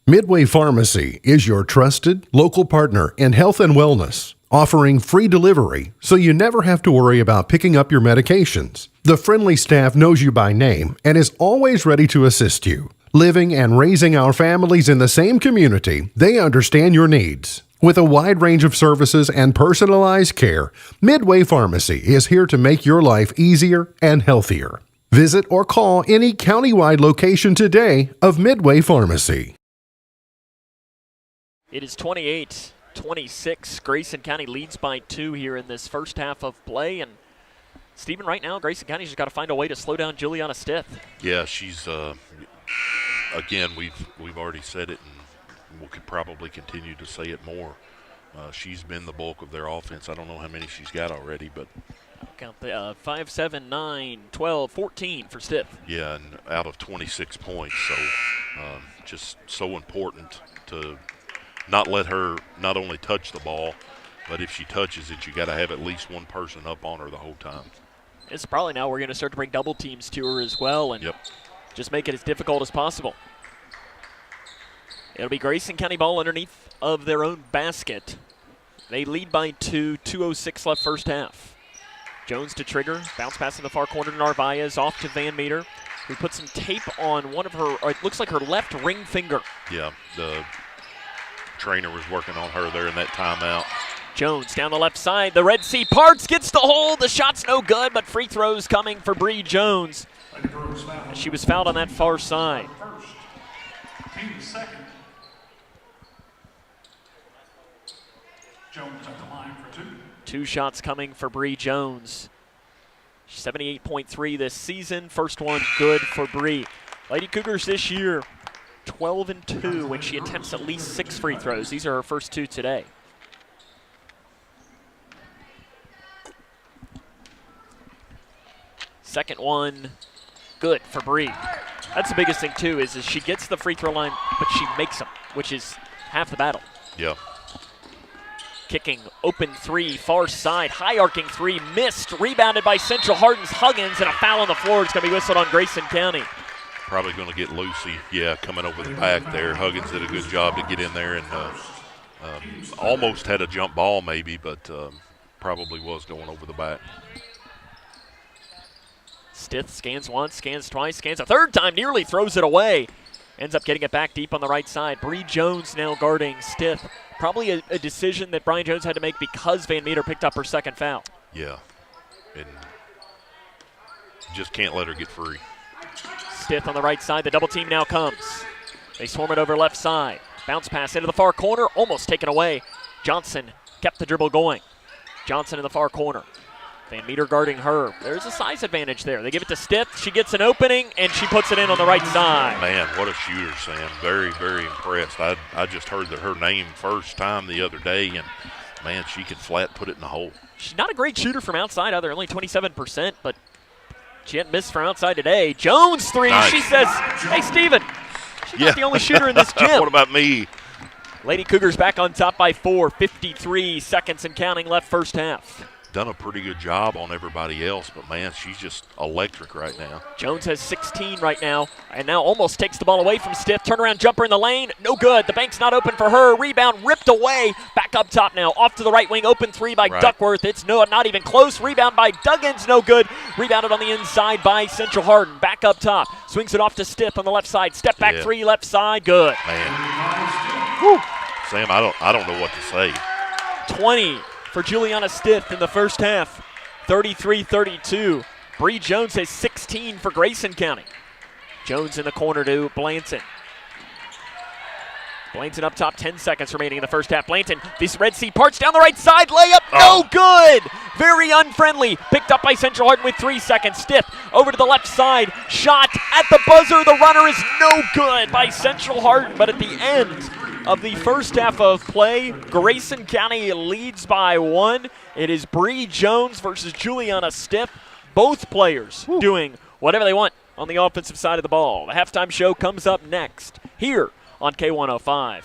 Midway Pharmacy is your trusted local partner in health and wellness, offering free delivery so you never have to worry about picking up your medications. The friendly staff knows you by name and is always ready to assist you. Living and raising our families in the same community, they understand your needs. With a wide range of services and personalized care, Midway Pharmacy is here to make your life easier and healthier. Visit or call any countywide location today of Midway Pharmacy. It is 28-26. Grayson County leads by 2 here in this first half of play. And, Stephen, right now, Grayson County's just got to find a way to slow down Juliana Stith. Yeah, she's, again, we've already said it, and we could probably continue to say it more. She's been the bulk of their offense. I don't know how many she's got already, but I'll count the 5, 7, 9, 12, 14 for Stith. Yeah, and out of 26 points. So just so important to not let her not only touch the ball, but if she touches it, you got to have at least one person up on her the whole time. It's probably now we're going to start to bring double teams to her as well and just make it as difficult as possible. It'll be Grayson County ball underneath of their own basket. They lead by 2, 2:06 left first half. Jones to trigger, bounce pass in the far corner to Narvaez, off to Van Meter, who put some tape on one of her, or it looks like her left ring finger. Yeah, the trainer was working on her there in that timeout. Jones down the left side. The Red Sea parts, gets the hole. The shot's no good, but free throws coming for Bree Jones. She was fouled on that far side. Jones at the line for 2. 2 shots coming for Bree Jones. 78.3 this season. First one good for Bree. Lady Cougars this year 12-2 when she attempts at least 6 free throws. These are her first 2 today. Second one, good for Bree. That's the biggest thing too, is she gets the free throw line, but she makes them, which is half the battle. Yeah. Kicking, open 3, far side, high arcing 3, missed, rebounded by Central Hardin's Huggins, and a foul on the floor. It's going to be whistled on Grayson County. Probably going to get Lucy, coming over the back there. Huggins did a good job to get in there and almost had a jump ball maybe, but probably was going over the back. Stith scans once, scans twice, scans a third time, nearly throws it away. Ends up getting it back deep on the right side. Bree Jones now guarding Stith. Probably a decision that Brian Jones had to make because Van Meter picked up her second foul. Yeah, and just can't let her get free. Stith on the right side. The double team now comes. They swarm it over left side. Bounce pass into the far corner, almost taken away. Johnson kept the dribble going. Johnson in the far corner. Van Meter guarding her. There's a size advantage there. They give it to Stith. She gets an opening, and she puts it in on the right side. Man, what a shooter, Sam. Very, very impressed. I just heard her name first time the other day, and, man, she could flat put it in the hole. She's not a great shooter from outside either, only 27%, but she hadn't missed from outside today. Jones three. Nice. She says, hey, Steven, she's not the only shooter in this gym. What about me? Lady Cougars back on top by 4, 53 seconds and counting left first half. Done a pretty good job on everybody else, but, man, she's just electric right now. Jones has 16 right now, and now almost takes the ball away from Stith. Turnaround jumper in the lane, no good. The bank's not open for her. Rebound ripped away. Back up top now, off to the right wing. Open three by Duckworth. It's not even close. Rebound by Duggins, no good. Rebounded on the inside by Central Hardin. Back up top, swings it off to Stith on the left side. Step back three, left side, good. Man, whew. Sam, I don't know what to say. 20 for Juliana Stith in the first half, 33-32. Bree Jones has 16 for Grayson County. Jones in the corner to Blanton. Blanton up top, 10 seconds remaining in the first half. Blanton, this Red Sea parts down the right side, layup, no good! Very unfriendly, picked up by Central Hardin with 3 seconds. Stith over to the left side, shot at the buzzer, the runner is no good by Central Hardin, but at the end of the first half of play, Grayson County leads by 1. It is Bree Jones versus Juliana Stith. Both players doing whatever they want on the offensive side of the ball. The halftime show comes up next here on K105.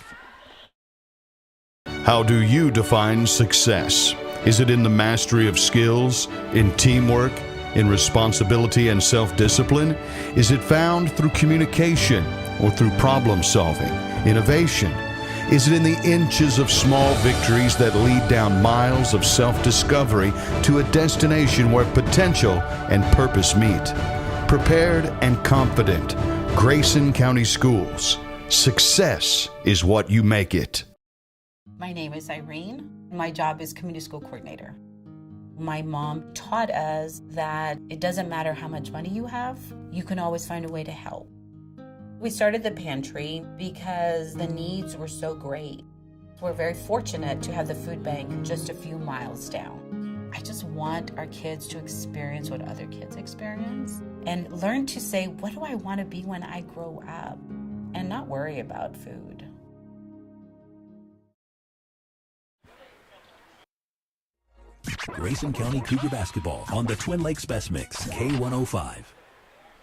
How do you define success? Is it in the mastery of skills, in teamwork, in responsibility and self-discipline? Is it found through communication or through problem solving, innovation? Is it in the inches of small victories that lead down miles of self-discovery to a destination where potential and purpose meet? Prepared and confident, Grayson County Schools. Success is what you make it. My name is Irene. My job is community school coordinator. My mom taught us that it doesn't matter how much money you have, you can always find a way to help. We started the pantry because the needs were so great. We're very fortunate to have the food bank just a few miles down. I just want our kids to experience what other kids experience and learn to say, what do I want to be when I grow up? And not worry about food. Grayson County Cougar basketball on the Twin Lakes Best Mix, K105.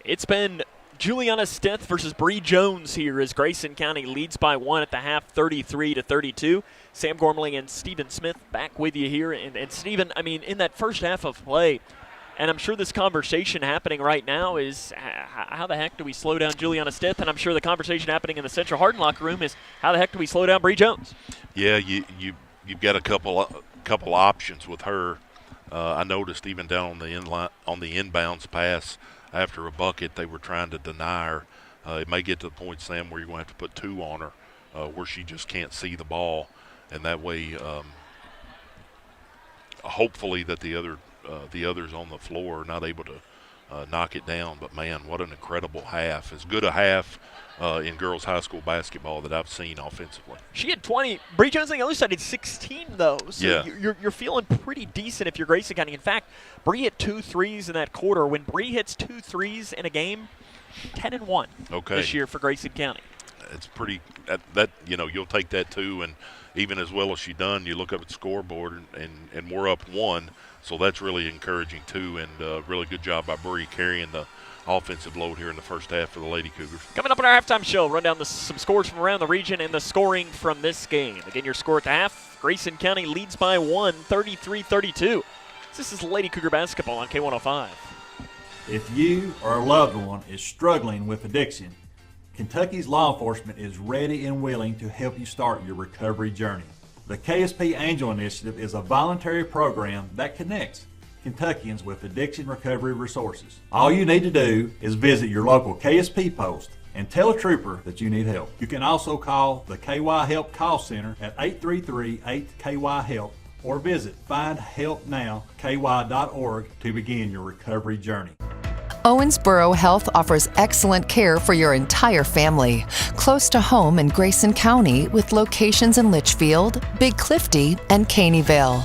It's been Juliana Stith versus Bree Jones here as Grayson County leads by 1 at the half, 33-32. Sam Gormley and Stephen Smith back with you here. And Stephen, I mean, in that first half of play, and I'm sure this conversation happening right now is how the heck do we slow down Juliana Stith? And I'm sure the conversation happening in the Central Hardin locker room is how the heck do we slow down Bree Jones? Yeah, you've got a couple options with her. I noticed even down on the inbounds pass after a bucket, they were trying to deny her. It may get to the point, Sam, where you're going to have to put 2 on her, where she just can't see the ball, and that way, hopefully that the others on the floor are not able to knock it down. But man, what an incredible half! As good a half in girls high school basketball that I've seen offensively. She had 20. Bree Jones on the other side had 16 though. So yeah. You're feeling pretty decent if you're Grayson County. In fact, Bree hit 2 threes in that quarter. When Bree hits 2 threes in a game, 10-1 this year for Grayson County. It's pretty that you'll take that too, and even as well as she done, you look up at the scoreboard and we're up 1. So that's really encouraging too, and really good job by Bree carrying the offensive load here in the first half for the Lady Cougars. Coming up in our halftime show, run down some scores from around the region and the scoring from this game. Again, your score at the half, Grayson County leads by 1, 33-32. This is Lady Cougar basketball on K105. If you or a loved one is struggling with addiction, Kentucky's law enforcement is ready and willing to help you start your recovery journey. The KSP Angel Initiative is a voluntary program that connects Kentuckians with addiction recovery resources. All you need to do is visit your local KSP post and tell a trooper that you need help. You can also call the KY Help Call Center at 833-8KY-HELP or visit findhelpnowky.org to begin your recovery journey. Owensboro Health offers excellent care for your entire family, close to home in Grayson County with locations in Litchfield, Big Clifty, and Caneyville.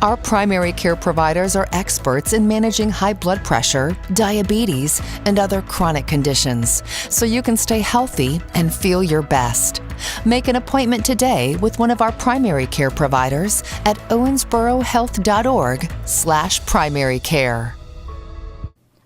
Our primary care providers are experts in managing high blood pressure, diabetes, and other chronic conditions, so you can stay healthy and feel your best. Make an appointment today with one of our primary care providers at owensborohealth.org/primary care.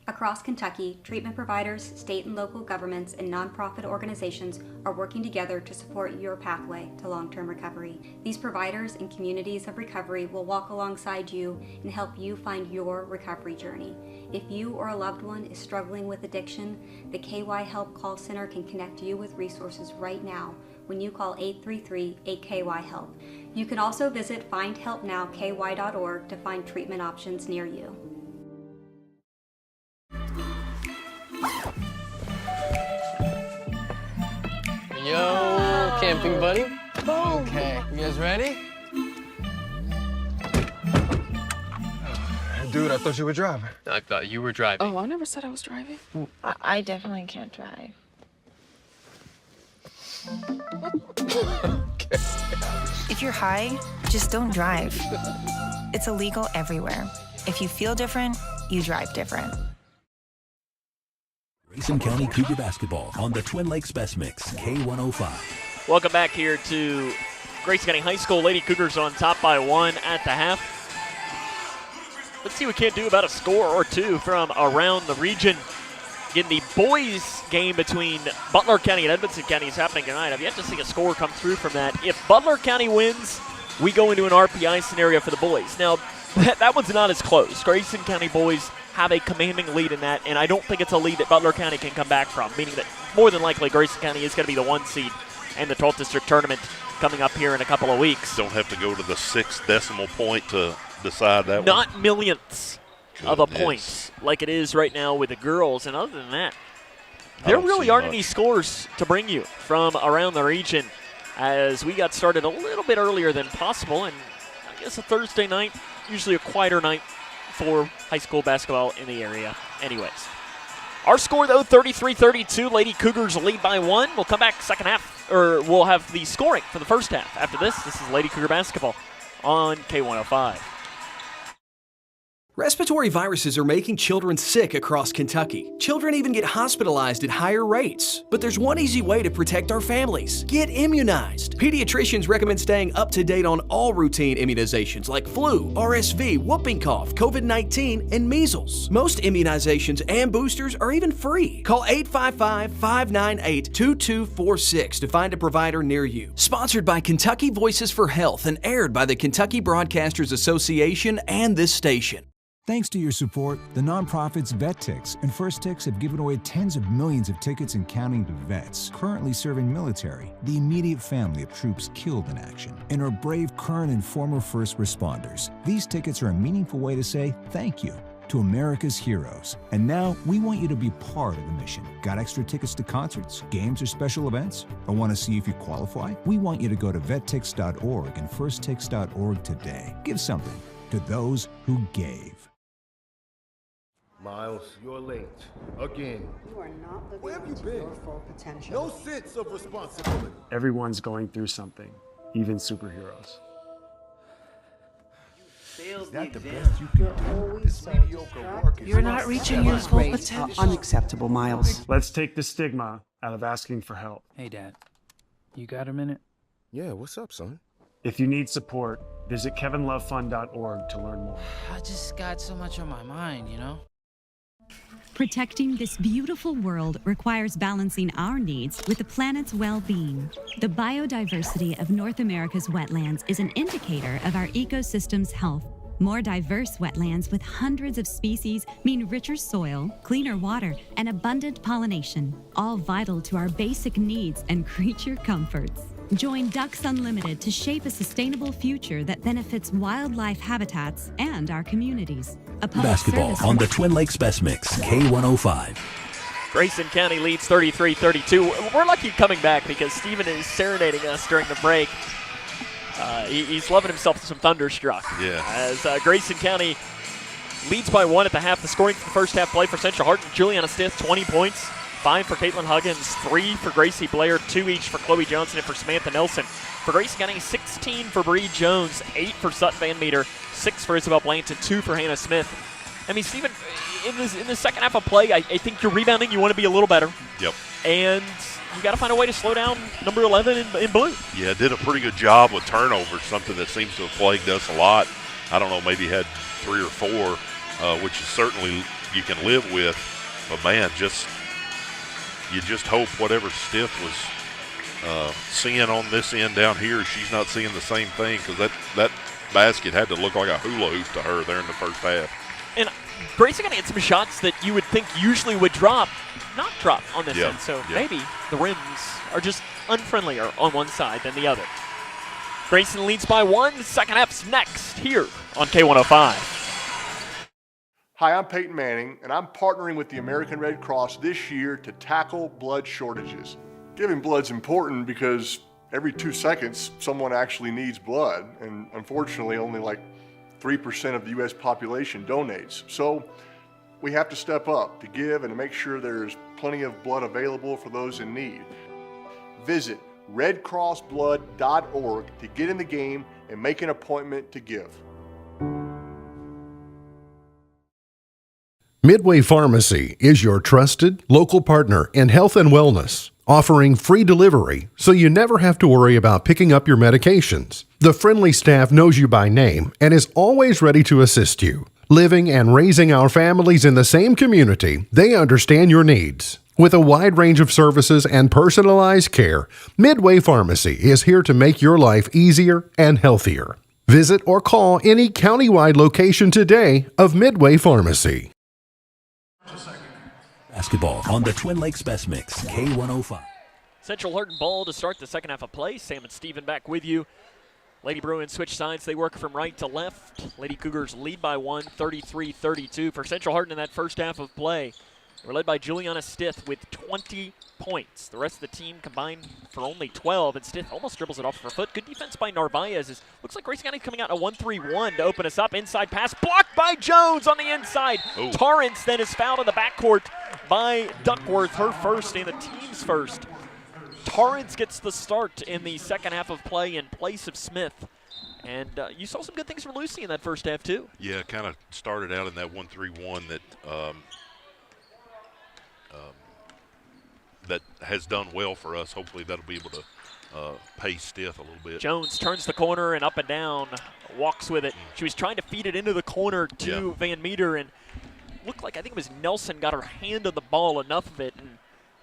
Across Kentucky, treatment providers, state and local governments, and nonprofit organizations are working together to support your pathway to long-term recovery. These providers and communities of recovery will walk alongside you and help you find your recovery journey. If you or a loved one is struggling with addiction, the KY Help Call Center can connect you with resources right now when you call 833-8KY-HELP. You can also visit findhelpnowky.org to find treatment options near you. Yo, camping buddy. Okay, you guys ready? Dude, I thought you were driving. I thought you were driving. Oh, I never said I was driving. I definitely can't drive. If you're high, just don't drive. It's illegal everywhere. If you feel different, you drive different. Grayson County Cougar basketball on the Twin Lakes Best Mix, K105. Welcome back here to Grayson County High School. Lady Cougars on top by 1 at the half. Let's see what we can do about a score or two from around the region. Again, the boys game between Butler County and Edmonson County is happening tonight. I've yet to see a score come through from that. If Butler County wins, we go into an RPI scenario for the boys. Now, that one's not as close. Grayson County boys have a commanding lead in that, and I don't think it's a lead that Butler County can come back from, meaning that more than likely Grayson County is going to be the 1 seed in the 12th District Tournament coming up here in a couple of weeks. Don't have to go to the 6th decimal point to decide that Not one. millionths of a point like it is right now with the girls, and other than that, there really aren't any scores to bring you from around the region as we got started a little bit earlier than possible, and I guess a Thursday night, usually a quieter night for high school basketball in the area anyways. Our score, though, 33-32. Lady Cougars lead by 1. We'll come back second half, or we'll have the scoring for the first half. After this is Lady Cougar basketball on K105. Respiratory viruses are making children sick across Kentucky. Children even get hospitalized at higher rates. But there's one easy way to protect our families. Get immunized. Pediatricians recommend staying up to date on all routine immunizations like flu, RSV, whooping cough, COVID-19, and measles. Most immunizations and boosters are even free. Call 855-598-2246 to find a provider near you. Sponsored by Kentucky Voices for Health and aired by the Kentucky Broadcasters Association and this station. Thanks to your support, the nonprofits VetTix and First Tix have given away tens of millions of tickets and counting to vets currently serving military, the immediate family of troops killed in action, and our brave current and former first responders. These tickets are a meaningful way to say thank you to America's heroes. And now we want you to be part of the mission. Got extra tickets to concerts, games, or special events? Or want to see if you qualify? We want you to go to vettix.org and firsttix.org today. Give something to those who gave. Miles, you're late. Again. You are not living Where have you up to been? your full potential. No sense of responsibility. Everyone's going through something, even superheroes. Is that the best you can do? This mediocre work is You're not reaching your full Grades potential. are unacceptable, Miles. Let's take the stigma out of asking for help. Hey, Dad. You got a minute? Yeah, what's up, son? If you need support, visit kevinlovefund.org to learn more. I just got so much on my mind, you know? Protecting this beautiful world requires balancing our needs with the planet's well-being. The biodiversity of North America's wetlands is an indicator of our ecosystem's health. More diverse wetlands with hundreds of species mean richer soil, cleaner water, and abundant pollination, all vital to our basic needs and creature comforts. Join Ducks Unlimited to shape a sustainable future that benefits wildlife habitats and our communities. A public Basketball service on the Twin Lakes Best Mix, K105. Grayson County leads 33-32. We're lucky coming back because Steven is serenading us during the break. He's loving himself some Thunderstruck. Yeah. As Grayson County leads by 1 at the half. The scoring for the first half play for Central Hardin, Juliana Stith, 20 points, 5 for Caitlin Huggins, 3 for Gracie Blair, 2 each for Chloe Johnson and for Samantha Nelson. For Gracie County, 16 for Bree Jones, 8 for Sutton Van Meter, 6 for Isabel Blanton, 2 for Hannah Smith. I mean, Stephen, in the second half of play, I think you're rebounding. You want to be a little better. Yep. And you got to find a way to slow down number 11 in blue. Yeah, did a pretty good job with turnovers, something that seems to have plagued us a lot. I don't know, maybe had 3 or 4, which is certainly you can live with. But, man, you just hope whatever Stith was seeing on this end down here, she's not seeing the same thing, because that basket had to look like a hula hoop to her there in the first half. And Gracie going to get some shots that you would think usually would not drop on this end. So maybe the rims are just unfriendlier on one side than the other. Grayson leads by 1. Second half's next here on K105. Hi, I'm Peyton Manning, and I'm partnering with the American Red Cross this year to tackle blood shortages. Giving blood's important because every 2 seconds, someone actually needs blood, and unfortunately, only like 3% of the U.S. population donates. So we have to step up to give and to make sure there's plenty of blood available for those in need. Visit redcrossblood.org to get in the game and make an appointment to give. Midway Pharmacy is your trusted local partner in health and wellness, offering free delivery so you never have to worry about picking up your medications. The friendly staff knows you by name and is always ready to assist you. Living and raising our families in the same community, they understand your needs. With a wide range of services and personalized care, Midway Pharmacy is here to make your life easier and healthier. Visit or call any countywide location today of Midway Pharmacy. Basketball on the Twin Lakes Best Mix, K105. Central Hardin ball to start the second half of play. Sam and Steven back with you. Lady Bruins switch sides. They work from right to left. Lady Cougars lead by 1, 33-32. For Central Hardin in that first half of play, they were led by Juliana Stith with 20 points. The rest of the team combined for only 12, and Stith almost dribbles it off her foot. Good defense by Narvaez. Looks like Gracie County coming out in a 1-3-1 to open us up. Inside pass blocked by Jones on the inside. Ooh. Torrance then is fouled in the backcourt by Duckworth, her first and the team's first. Torrance gets the start in the second half of play in place of Smith. And you saw some good things from Lucy in that first half, too. Yeah, kind of started out in that 1-3-1 that has done well for us. Hopefully that'll be able to pay Stith a little bit. Jones turns the corner and up and down, walks with it. She was trying to feed it into the corner to Van Meter, and looked like, I think it was Nelson got her hand on the ball, enough of it, and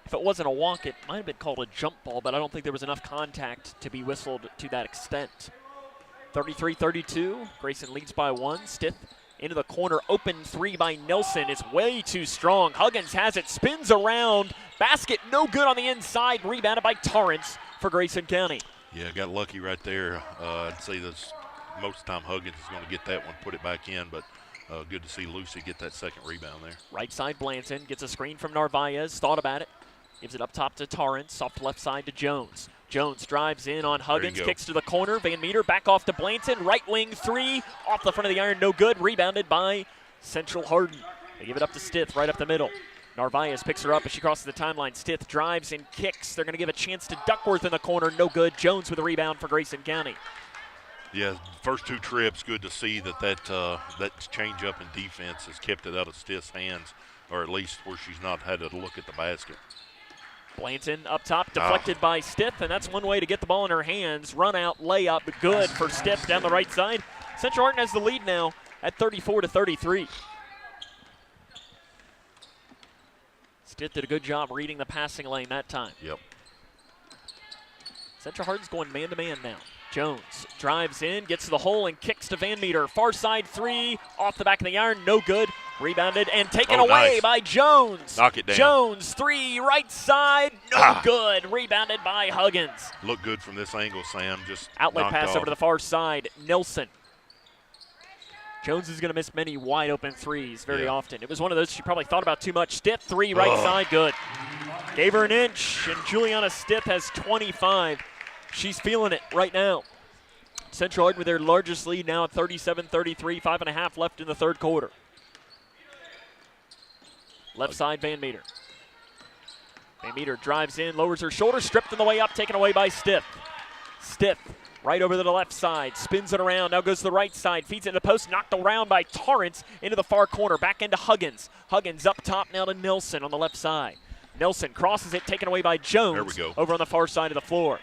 if it wasn't a walk, it might have been called a jump ball, but I don't think there was enough contact to be whistled to that extent. 33-32, Grayson leads by 1. Stith into the corner, open 3 by Nelson. It's way too strong. Huggins has it, spins around. Basket no good on the inside. Rebounded by Torrance for Grayson County. Yeah, got lucky right there. I'd say this most of the time Huggins is going to get that one, put it back in, but good to see Lucy get that second rebound there. Right side, Blanton gets a screen from Narvaez. Thought about it. Gives it up top to Torrance. Off left side to Jones. Jones drives in on Huggins, kicks to the corner. Van Meter back off to Blanton. Right wing 3 off the front of the iron, no good. Rebounded by Central Hardin. They give it up to Stith right up the middle. Narvaez picks her up as she crosses the timeline. Stith drives and kicks. They're going to give a chance to Duckworth in the corner, no good. Jones with a rebound for Grayson County. Yeah, first 2 trips, good to see that change up in defense has kept it out of Stith's hands, or at least where she's not had to look at the basket. Blanton up top, deflected by Stith, and that's one way to get the ball in her hands. Run out, layup, good for Stith down the right side. Central Hardin has the lead now at 34-33. Stith did a good job reading the passing lane that time. Yep. Central Hardin's going man-to-man now. Jones drives in, gets to the hole, and kicks to Van Meter. Far side 3, off the back of the iron, no good. Rebounded and taken away by Jones. Knock it down. Jones, 3, right side, no good. Rebounded by Huggins. Look good from this angle, Sam. Just outlet pass over to the far side. Nelson. Jones is going to miss many wide open threes very often. It was one of those she probably thought about too much. Stith, 3, right side, good. Gave her an inch, and Juliana Stith has 25. She's feeling it right now. Central Hardin with their largest lead now at 37-33, 5.5 left in the third quarter. Left side, Van Meter. Van Meter drives in, lowers her shoulder, stripped on the way up, taken away by Stith. Stith right over to the left side, spins it around, now goes to the right side, feeds it in the post, knocked around by Torrance into the far corner, back into Huggins. Huggins up top now to Nelson on the left side. Nelson crosses it, taken away by Jones. There we go. Over on the far side of the floor.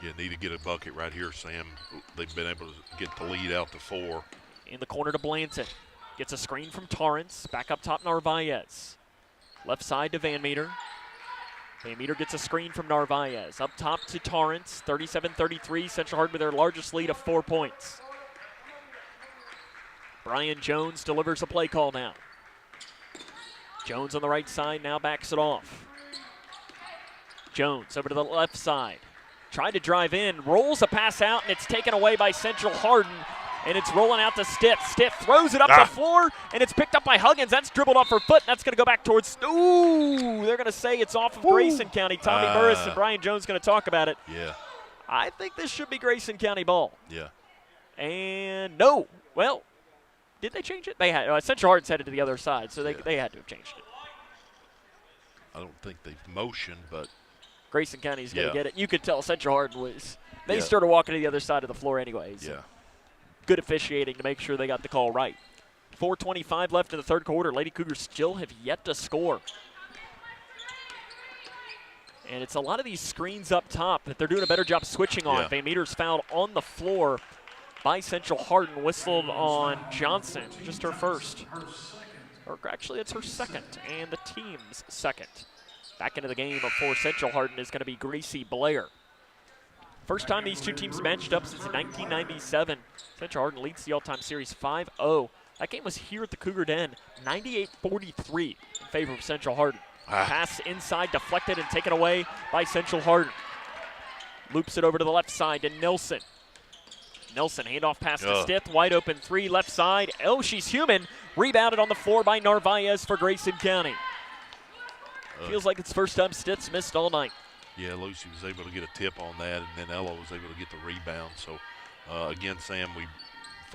Yeah, need to get a bucket right here, Sam. They've been able to get the lead out to 4. In the corner to Blanton. Gets a screen from Torrance. Back up top, Narvaez. Left side to Van Meter. Van Meter gets a screen from Narvaez. Up top to Torrance. 37-33. Central Hardin with their largest lead of 4 points. Brian Jones delivers a play call now. Jones on the right side now backs it off. Jones over to the left side. Tried to drive in, rolls a pass out, and it's taken away by Central Hardin, and it's rolling out to Stith. Stith throws it up the floor, and it's picked up by Huggins. That's dribbled off her foot, and that's going to go back towards, they're going to say it's off of Grayson County. Tommy Burris and Brian Jones going to talk about it. Yeah. I think this should be Grayson County ball. Yeah. And no. Well, did they change it? They had. Central Hardin's headed to the other side, so they had to have changed it. I don't think they've motioned, but Grayson County's going to get it. You could tell Central Hardin was. They started walking to the other side of the floor anyways. Yeah. Good officiating to make sure they got the call right. 4:25 left in the third quarter. Lady Cougars still have yet to score. And it's a lot of these screens up top that they're doing a better job switching on. Yeah. Van Meter's fouled on the floor by Central Hardin. Whistled on Johnson, just her first. Or actually, it's her second, and the team's second. Back into the game for Central Hardin is going to be Gracie Blair. First time these two teams matched up since 1997. Central Hardin leads the all-time series 5-0. That game was here at the Cougar Den, 98-43 in favor of Central Hardin. Pass inside, deflected and taken away by Central Hardin. Loops it over to the left side to Nelson. Nelson, handoff pass to Stith, wide open three, left side. Oh, she's human. Rebounded on the floor by Narvaez for Grayson County. Feels like it's first time Stith's missed all night. Yeah, Lucy was able to get a tip on that, and then Ella was able to get the rebound. So, again, Sam,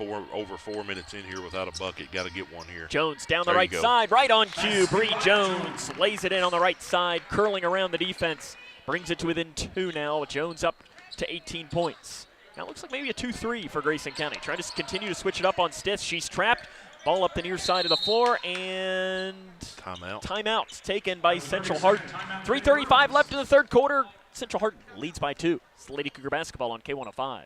over 4 minutes in here without a bucket. Got to get one here. Jones down the right side, right on cue. Bree Jones lays it in on the right side, curling around the defense. Brings it to within 2 now. Jones up to 18 points. Now it looks like maybe a 2-3 for Grayson County. Trying to continue to switch it up on Stith. She's trapped. Ball up the near side of the floor, and timeout taken by Central Hardin. 3:35 left in the third quarter. Central Hardin leads by 2. It's Lady Cougar basketball on K105.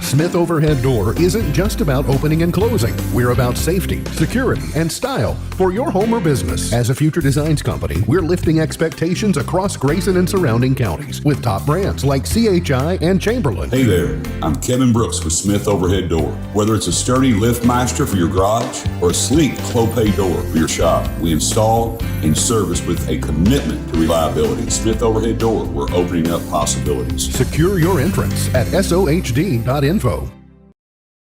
Smith Overhead Door isn't just about opening and closing. We're about safety, security, and style for your home or business. As a Future Designs company, we're lifting expectations across Grayson and surrounding counties with top brands like CHI and Chamberlain. Hey there, I'm Kevin Brooks with Smith Overhead Door. Whether it's a sturdy LiftMaster for your garage or a sleek Clopay door for your shop, we install and service with a commitment to reliability. Smith Overhead Door, we're opening up possibilities. Secure your entrance at SOHD.info.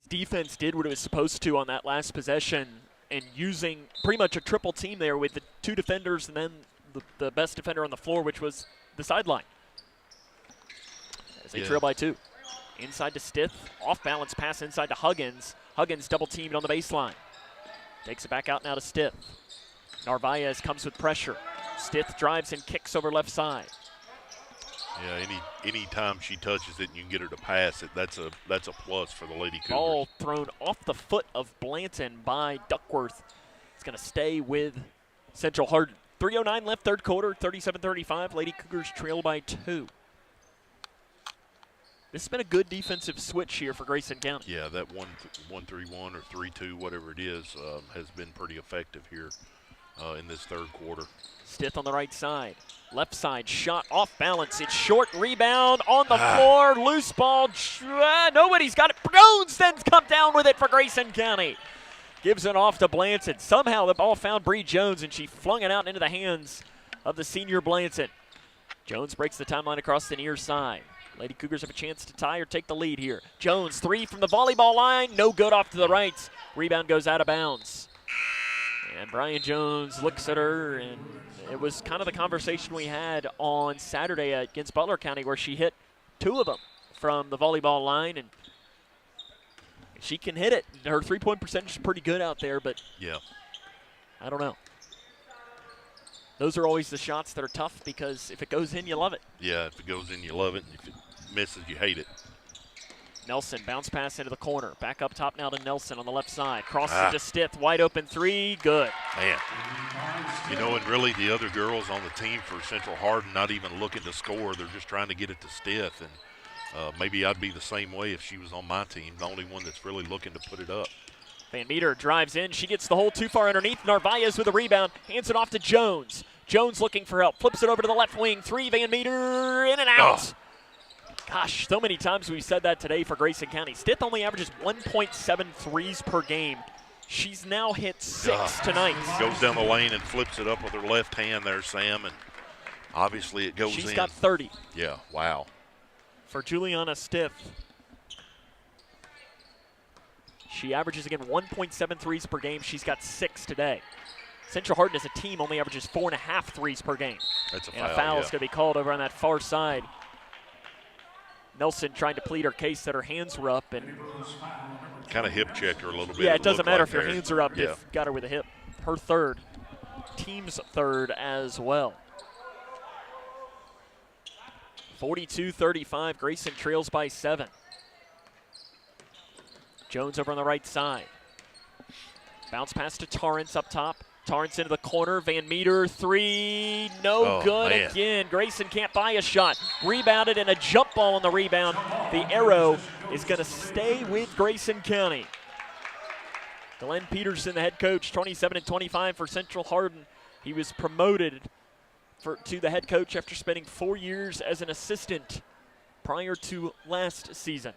Defense did what it was supposed to on that last possession, and using pretty much a triple team there with the 2 defenders and then the best defender on the floor, which was the sideline. As they trail by 2. Inside to Stith, off-balance pass inside to Huggins. Huggins double-teamed on the baseline. Takes it back out now to Stith. Narvaez comes with pressure. Stith drives and kicks over left side. Yeah, any time she touches it and you can get her to pass it, that's a plus for the Lady Cougars. Ball thrown off the foot of Blanton by Duckworth. It's going to stay with Central Hardin. 3:09 left, third quarter, 37-35. Lady Cougars trail by 2. This has been a good defensive switch here for Grayson County. Yeah, that 1-3-1 or 3-2, whatever it is, has been pretty effective here in this third quarter. Stith on the right side. Left side shot off balance. It's short, rebound on the floor. Loose ball. Nobody's got it. Jones then come down with it for Grayson County. Gives it off to Blanton. Somehow the ball found Bree Jones, and she flung it out into the hands of the senior Blanton. Jones breaks the timeline across the near side. Lady Cougars have a chance to tie or take the lead here. Jones, 3 from the volleyball line. No good off to the right. Rebound goes out of bounds. And Brian Jones looks at her, and it was kind of the conversation we had on Saturday against Butler County where she hit 2 of them from the volleyball line, and she can hit it. Her three-point percentage is pretty good out there, but I don't know. Those are always the shots that are tough because if it goes in, you love it. Yeah, if it goes in, you love it. If it misses, you hate it. Nelson, bounce pass into the corner. Back up top now to Nelson on the left side. Crosses to Stith, wide open three, good. Man, you know, and really the other girls on the team for Central Hardin not even looking to score. They're just trying to get it to Stith, and maybe I'd be the same way if she was on my team, the only one that's really looking to put it up. Van Meter drives in. She gets the hole too far underneath. Narvaez with a rebound. Hands it off to Jones. Jones looking for help. Flips it over to the left wing. Three, Van Meter, in and out. Gosh, so many times we've said that today for Grayson County. Stith only averages 1.7 threes per game. She's now hit 6 tonight. Goes down the lane and flips it up with her left hand there, Sam, and obviously it goes in. She's got 30. Yeah, wow. For Juliana Stith. She averages, again, 1.7 threes per game. She's got 6 today. Central Hardin as a team only averages 4.5 threes per game. That's a and foul, a foul is yeah. going to be called over on that far side. Nelson trying to plead her case that her hands were up. And kind of hip checked her a little bit. yeah, it doesn't matter if your there. hands are up. Yeah. If got her with a hip. Her third. Team's third as well. 42-35. Grayson trails by 7. Jones over on the right side. Bounce pass to Torrance up top. Torrance into the corner. Van Meter, three. No good man. again. Grayson can't buy a shot. Rebounded and a jump ball on the rebound. The arrow is going to stay with Grayson County. Glenn Peterson, the head coach, 27-25 for Central Hardin. He was promoted to the head coach after spending 4 years as an assistant prior to last season.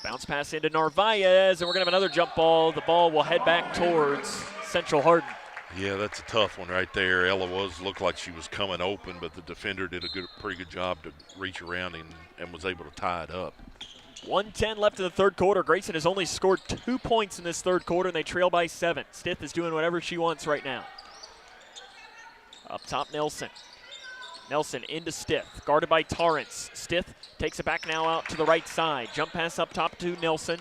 Bounce pass into Narvaez, and we're going to have another jump ball. The ball will head back towards Central Hardin. Yeah, that's a tough one right there. Ella looked like she was coming open, but the defender did a pretty good job to reach around and was able to tie it up. 1:10 left in the third quarter. Grayson has only scored 2 points in this third quarter, and they trail by 7. Stith is doing whatever she wants right now. Up top, Nelson. Nelson into Stith, guarded by Torrance. Stith takes it back now out to the right side. Jump pass up top to Nelson.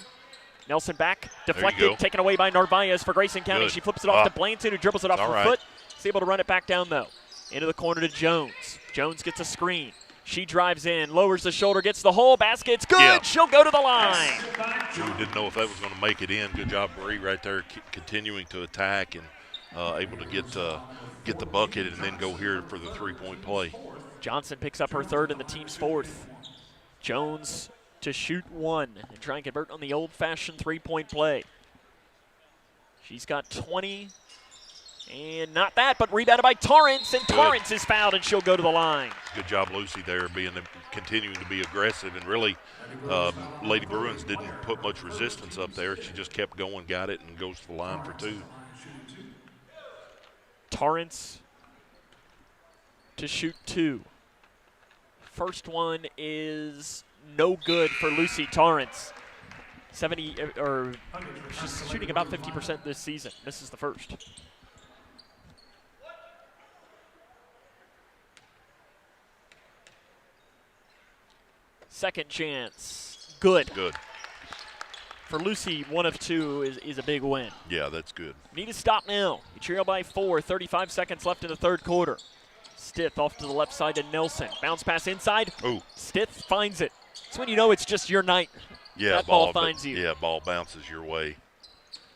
Nelson back, deflected, taken away by Narvaez for Grayson County. Good. She flips it off to Blanton, who dribbles it off her foot. Is able to run it back down, though. Into the corner to Jones. Jones gets a screen. She drives in, lowers the shoulder, gets the hole. Basket's good. Yeah. She'll go to the line. Didn't know if that was going to make it in. Good job, Bree, right there, continuing to attack and able to get the bucket and then go here for the three-point play. Johnson picks up her third and the team's fourth. Jones to shoot one and try and convert on the old-fashioned three-point play. She's got 20, and not that, but rebounded by Torrance, and Torrance is fouled, and she'll go to the line. Good job, Lucy, there, continuing to be aggressive, and really, Lady Bruins didn't put much resistance up there. She just kept going, got it, and goes to the line for 2. Torrance to shoot 2. First one is no good for Lucy Torrance. She's shooting about 50% this season. Misses the first. Second chance, good. Good. For Lucy, 1 of 2 is a big win. Yeah, that's good. Need to stop now. You trail by 4, 35 seconds left in the third quarter. Stith off to the left side to Nelson. Bounce pass inside. Ooh. Stith finds it. That's when you know it's just your night. Yeah, that ball finds you. Yeah, ball bounces your way.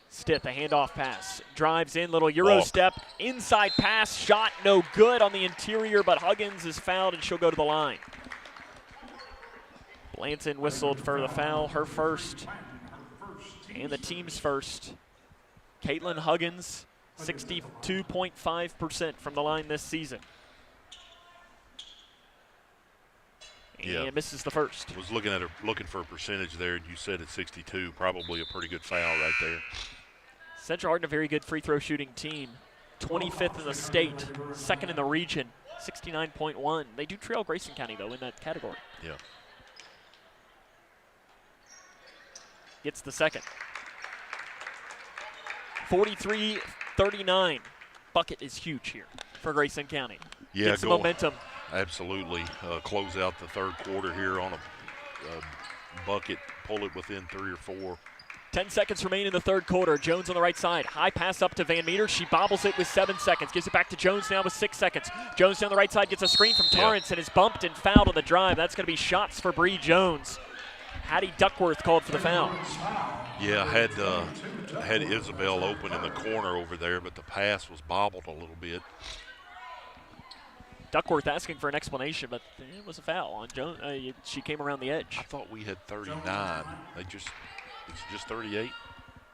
Stith, a handoff pass. Drives in, little Euro step. Inside pass, shot no good on the interior, but Huggins is fouled and she'll go to the line. Blanton whistled for the foul, her first. And the team's first. Caitlin Huggins, 62.5% from the line this season. And misses the first. Was looking for a percentage there. You said it's 62. Probably a pretty good foul right there. Central Hardin, a very good free throw shooting team. 25th in the state, 2nd in the region, 69.1. They do trail Grayson County, though, in that category. Yeah. Gets the second. 43-39. Bucket is huge here for Grayson County. Yeah, gets the momentum. Absolutely. Close out the third quarter here on a bucket, pull it within 3 or 4. 10 seconds remain in the third quarter. Jones on the right side. High pass up to Van Meter. She bobbles it with 7 seconds. Gives it back to Jones now with 6 seconds. Jones down the right side gets a screen from Torrance and is bumped and fouled on the drive. That's going to be shots for Bree Jones. Hattie Duckworth called for the foul. Yeah, had Isabel open in the corner over there, but the pass was bobbled a little bit. Duckworth asking for an explanation, but it was a foul on Jones. She came around the edge. I thought we had 39. It's just 38.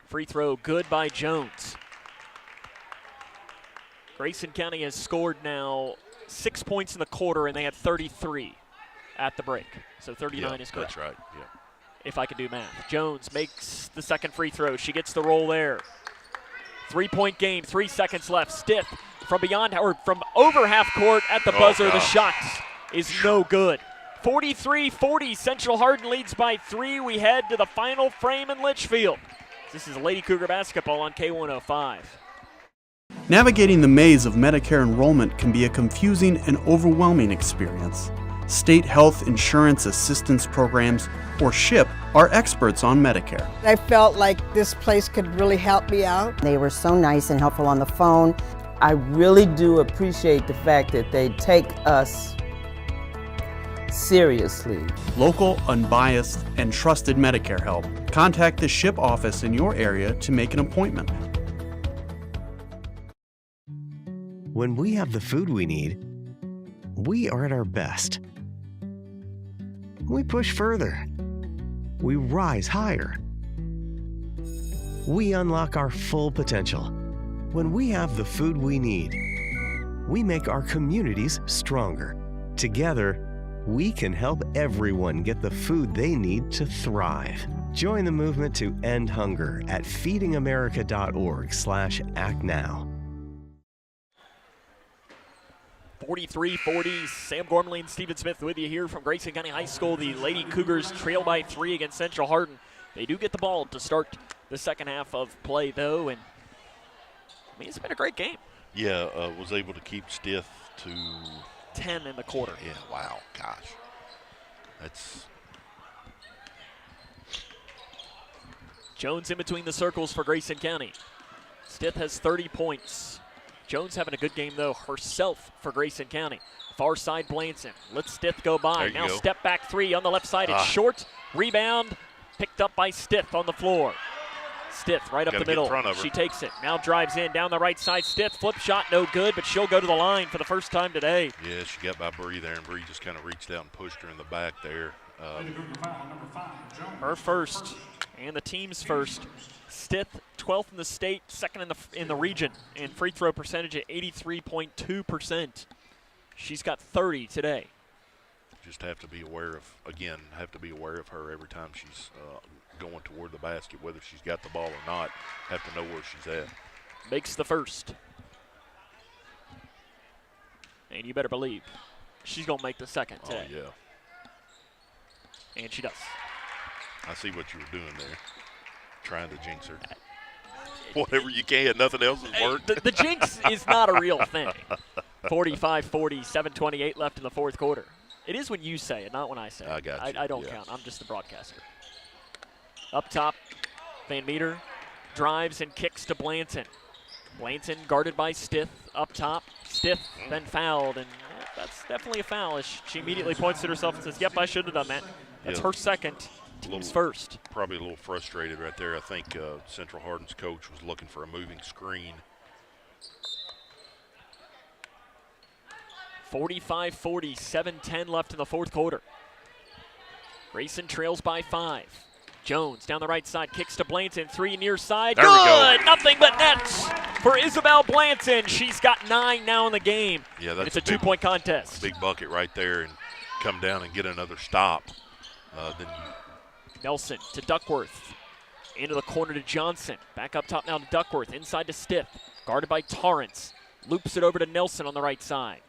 Free throw good by Jones. Grayson County has scored now 6 points in the quarter, and they had 33 at the break. So 39 is correct. That's right, yeah. If I can do math. Jones makes the second free throw. She gets the roll there. 3-point game, 3 seconds left. Stith from beyond, or from over half court at the buzzer. The shot is no good. 43-40, Central Hardin leads by 3. We head to the final frame in Litchfield. This is Lady Cougar basketball on K105. Navigating the maze of Medicare enrollment can be a confusing and overwhelming experience. State Health Insurance Assistance Programs, or SHIP, are experts on Medicare. I felt like this place could really help me out. They were so nice and helpful on the phone. I really do appreciate the fact that they take us seriously. Local, unbiased, and trusted Medicare help. Contact the SHIP office in your area to make an appointment. When we have the food we need, we are at our best. We push further. We rise higher. We unlock our full potential. When we have the food we need, we make our communities stronger. Together, we can help everyone get the food they need to thrive. Join the movement to end hunger at feedingamerica.org/actnow. 43-40, Sam Gormley and Stephen Smith with you here from Grayson County High School. The Lady Cougars trail by 3 against Central Hardin. They do get the ball to start the second half of play, though, and I mean, it's been a great game. Yeah, was able to keep Stith to 10 in the quarter. Yeah, wow, gosh. That's Jones in between the circles for Grayson County. Stith has 30 points. Jones having a good game, though, herself for Grayson County. Far side, Blanson lets Stith go by. Now step back 3 on the left side. It's short. Rebound picked up by Stith on the floor. Stith right up the middle. She takes it. Now drives in down the right side. Stith flip shot, no good, but she'll go to the line for the first time today. Yeah, she got by Bree there, and Bree just kind of reached out and pushed her in the back there. Her first and the team's first. Stith, 12th in the state, second in the region, and free throw percentage at 83.2%. She's got 30 today. Just have to be aware of her every time she's going toward the basket, whether she's got the ball or not. Have to know where she's at. Makes the first. And you better believe she's going to make the second today. Oh, yeah. And she does. I see what you were doing there. Trying to jinx her. Whatever you can, nothing else has worked. The jinx is not a real thing. 45-40, 7:28 left in the fourth quarter. It is when you say it, not when I say it. I got you. I don't count. I'm just the broadcaster. Up top, Van Meter drives and kicks to Blanton. Blanton guarded by Stith up top. Stith then fouled, and that's definitely a foul. She immediately points at herself and says, yep, I should have done that. That's her second. Team's first. Probably a little frustrated right there. I think Central Hardin's coach was looking for a moving screen. 45-40, 7:10 left in the fourth quarter. Grayson trails by 5. Jones down the right side, kicks to Blanton, 3 near side. There we go. Nothing but nets for Isabel Blanton. She's got 9 now in the game. Yeah, that's it's a 2-point contest. Big bucket right there, and come down and get another stop. Then Nelson to Duckworth. Into the corner to Johnson. Back up top now to Duckworth. Inside to Stith. Guarded by Torrance. Loops it over to Nelson on the right side.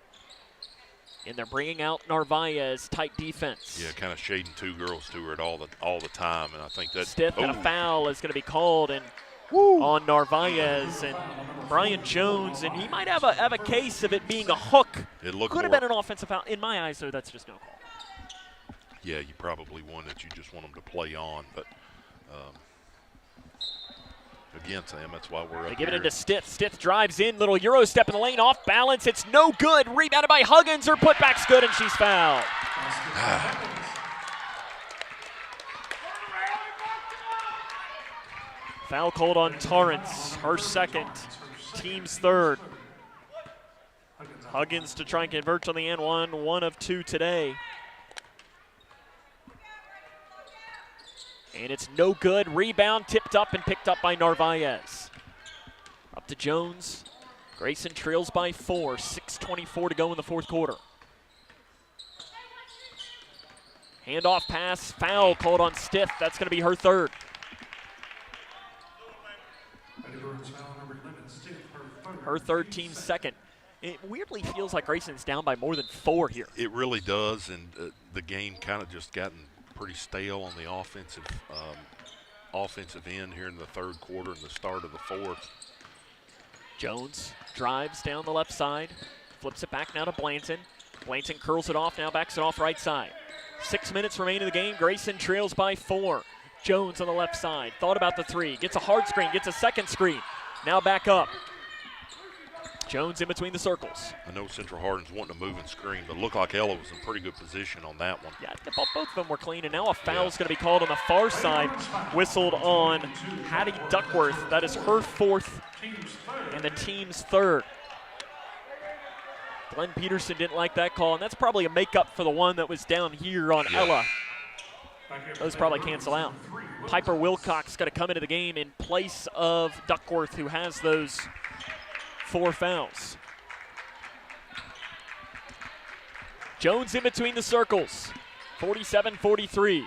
And they're bringing out Narvaez, tight defense. Yeah, kind of shading 2 girls to her all the time, and I think that's Stith and a foul is going to be called on Narvaez and Brian Jones, and he might have a case of it being a hook. It looked could have been an offensive foul. In my eyes, though, that's just no call. yeah, you probably one that you just want them to play on. But again, Sam, that's why we're They up give it here. into Stith. Stith drives in, little Euro step in the lane, off balance. It's no good. Rebounded by Huggins. Her putback's good, and she's fouled. Foul called on Torrance, her second, team's third. Huggins to try and convert on the end one of two today. And it's no good. Rebound tipped up and picked up by Narvaez. Up to Jones. Grayson trails by 4. 6:24 to go in the fourth quarter. Handoff pass, foul called on Stith. That's going to be her third. Her third, team second. It weirdly feels like Grayson's down by more than 4 here. It really does, and the game kind of just gotten pretty stale on the offensive end here in the third quarter and the start of the fourth. Jones drives down the left side, flips it back now to Blanton. Blanton curls it off, now backs it off right side. 6 minutes remain in the game. Grayson trails by 4. Jones on the left side, thought about the three, gets a hard screen, gets a second screen. Now back up. Jones in between the circles. I know Central Hardin's wanting to move and screen, but it looked like Ella was in pretty good position on that one. Yeah, both of them were clean, and now a foul's going to be called on the far side. Whistled on Hattie Duckworth. That is her fourth and the team's third. Glenn Peterson didn't like that call, and that's probably a makeup for the one that was down here on Ella. Those probably cancel out. Piper Wilcox going to come into the game in place of Duckworth, who has those 4 fouls. Jones in between the circles. 47-43.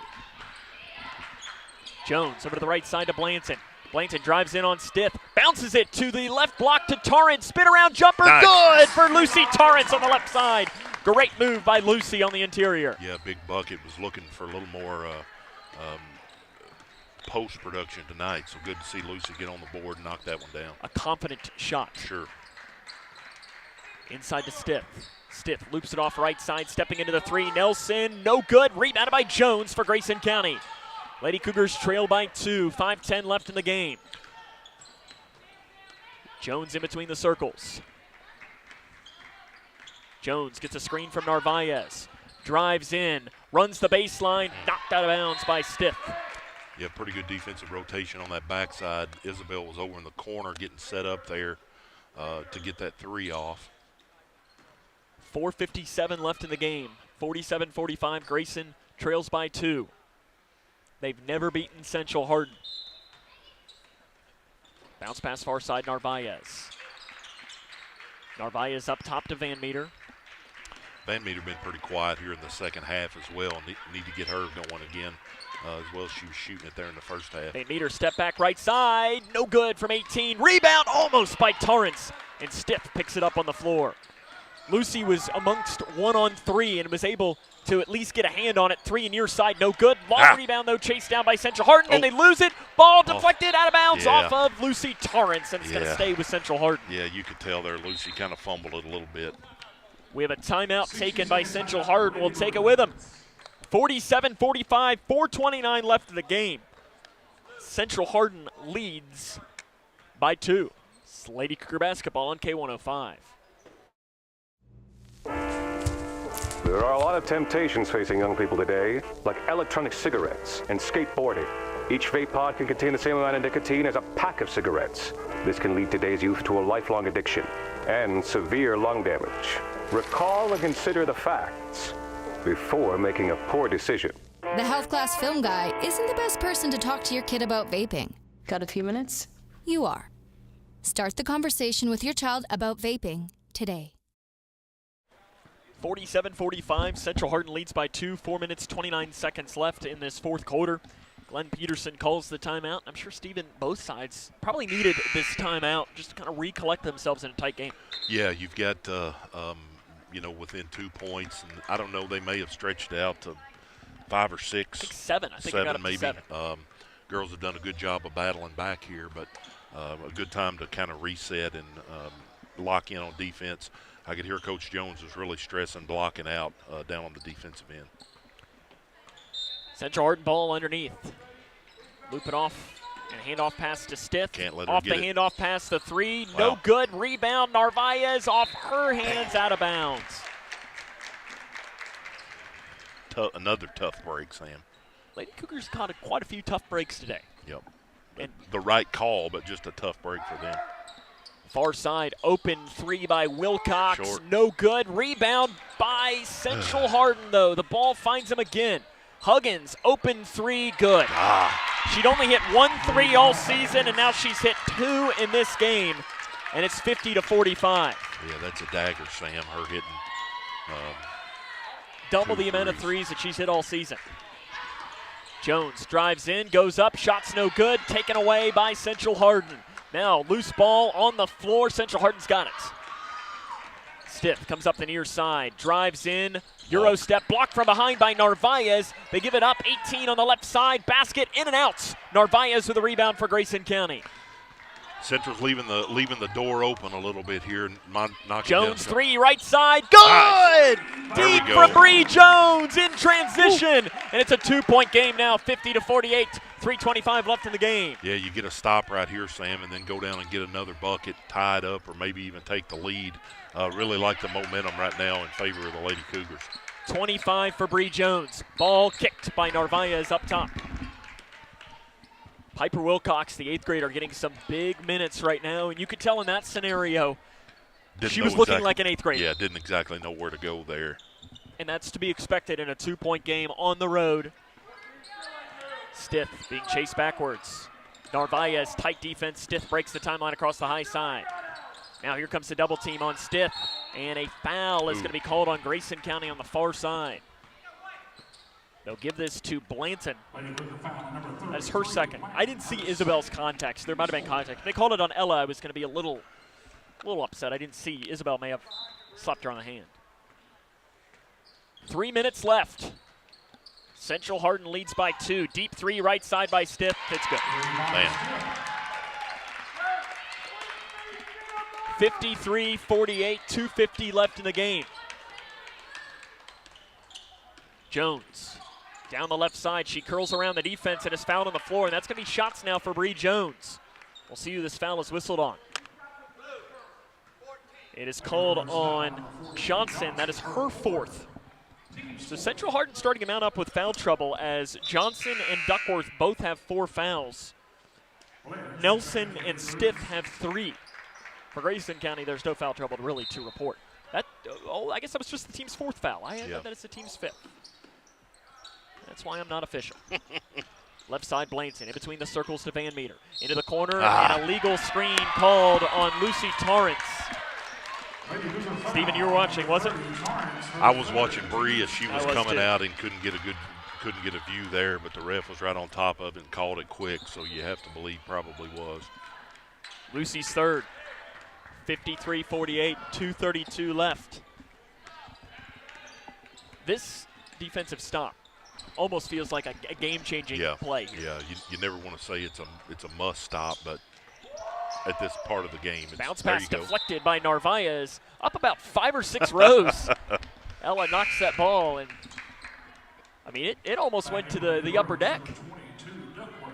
Jones over to the right side to Blanton. Blanton drives in on Stith. Bounces it to the left block to Torrance. Spin around jumper. Nice. Good for Lucy Torrance on the left side. Great move by Lucy on the interior. Yeah, Big Bucket was looking for a little more post-production tonight, so good to see Lucy get on the board and knock that one down. A confident shot. Sure. Inside to Stith. Stith loops it off right side, stepping into the three. Nelson, no good. Rebounded by Jones for Grayson County. Lady Cougars trail by 2. 5:10 left in the game. Jones in between the circles. Jones gets a screen from Narvaez. Drives in, runs the baseline, knocked out of bounds by Stith. Yeah, pretty good defensive rotation on that backside. Isabel was over in the corner getting set up there to get that three off. 4:57 left in the game. 47-45, Grayson trails by 2. They've never beaten Central Hardin. Bounce pass far side, Narvaez. Narvaez up top to Van Meter. Van Meter been pretty quiet here in the second half as well. Need to get her going again as well as she was shooting it there in the first half. Van Meter step back right side. No good from 18. Rebound almost by Torrance. And Stith picks it up on the floor. Lucy was amongst 1-on-3 and was able to at least get a hand on it. 3 near side, no good. Long rebound, though, chased down by Central Hardin, and they lose it. Ball deflected out of bounds off of Lucy Torrance, and it's going to stay with Central Hardin. Yeah, you could tell there Lucy kind of fumbled it a little bit. We have a timeout taken by Central Hardin. We'll take it with them. 47-45, 4:29 left of the game. Central Hardin leads by 2. It's Lady Cougar basketball on K105. There are a lot of temptations facing young people today, like electronic cigarettes and skateboarding. Each vape pod can contain the same amount of nicotine as a pack of cigarettes. This can lead today's youth to a lifelong addiction and severe lung damage. Recall and consider the facts before making a poor decision. The health class film guy isn't the best person to talk to your kid about vaping. Got a few minutes? You are. Start the conversation with your child about vaping today. 47-45, Central Hardin leads by 2. 4 minutes, 29 seconds left in this fourth quarter. Glenn Peterson calls the timeout. I'm sure, Stephen, both sides probably needed this timeout just to kind of recollect themselves in a tight game. Yeah, you've got, within 2 points, and I don't know, they may have stretched it out to 5 or 6. I think 7. I think they got up maybe. to 7. Girls have done a good job of battling back here, but a good time to kind of reset and lock in on defense. I could hear Coach Jones was really stressing blocking out down on the defensive end. Central Hardin ball underneath. Loop it off and handoff pass to Stith. Can't let her off get the it. handoff pass, the three. Wow. No good. Rebound. Narvaez off her hands, out of bounds. Another tough break, Sam. Lady Cougars caught quite a few tough breaks today. Yep. And the right call, but just a tough break for them. far side, open three by Wilcox. Short. No good. Rebound by Central Hardin, though. The ball finds him again. Huggins, open three, good. She'd only hit 1 3 all season, and now she's hit 2 in this game, and it's 50-45. Yeah, that's a dagger, Sam. Her hitting Double 2 the amount of threes. threes that she's hit all season. Jones drives in, goes up, shot's no good, taken away by Central Hardin. Now, loose ball on the floor, Central Hardin's got it. Stith comes up the near side, drives in, Euro step, blocked from behind by Narvaez. They give it up, 18 on the left side, basket in and out. Narvaez with a rebound for Grayson County. Central's leaving the door open a little bit here. Knocking Jones down three, right side, good! Nice. There we Deep go. from Bree Jones in transition. And it's a 2-point game now, 50-48, 3:25 left in the game. Yeah, you get a stop right here, Sam, and then go down and get another bucket, tie it up, or maybe even take the lead. Really like the momentum right now in favor of the Lady Cougars. 25 for Bree Jones. Ball kicked by Narvaez up top. Piper Wilcox, the 8th grader, getting some big minutes right now, and you could tell in that scenario Didn't she know was looking exactly- like an 8th grader. Yeah, didn't exactly know where to go there. And that's to be expected in a 2-point game on the road. Stith being chased backwards. Narvaez, tight defense. Stith breaks the timeline across the high side. Now here comes the double team on Stith, and a foul is going to be called on Grayson County on the far side. They'll give this to Blanton. That's her second. I didn't see Isabel's contact, so there might have been contact. If they called it on Ella, I was going to be a little upset. I didn't see. Isabel may have slapped her on the hand. 3 minutes left. Central Hardin leads by 2. Deep three, right side by Stith. It's good. Man. 53-48, 2:50 left in the game. Jones down the left side. She curls around the defense and is fouled on the floor, and that's going to be shots now for Bree Jones. We'll see who this foul is whistled on. It is called on Johnson. That is her 4th. So Central Hardin starting to mount up with foul trouble as Johnson and Duckworth both have 4 fouls. Nelson and Stith have 3. For Grayson County, there's no foul trouble really to report. I guess that was just the team's 4th foul. I know that it's the team's 5th. That's why I'm not official. Left side, Blanton, in between the circles to Van Meter. Into the corner, and a legal screen called on Lucy Torrance. Stephen, you were watching, was it? I was watching Bree as she was coming too. out and couldn't get a view there, but the ref was right on top of it and called it quick, so you have to believe probably was. Lucy's 3rd. 53-48, 2:32 left. This defensive stop almost feels like a game-changing play. Yeah, you never want to say it's a must stop, but at this part of the game, Bounce there pass you go. deflected by Narvaez, up about 5 or 6 rows. Ella knocks that ball, and I mean, it almost went to the upper deck.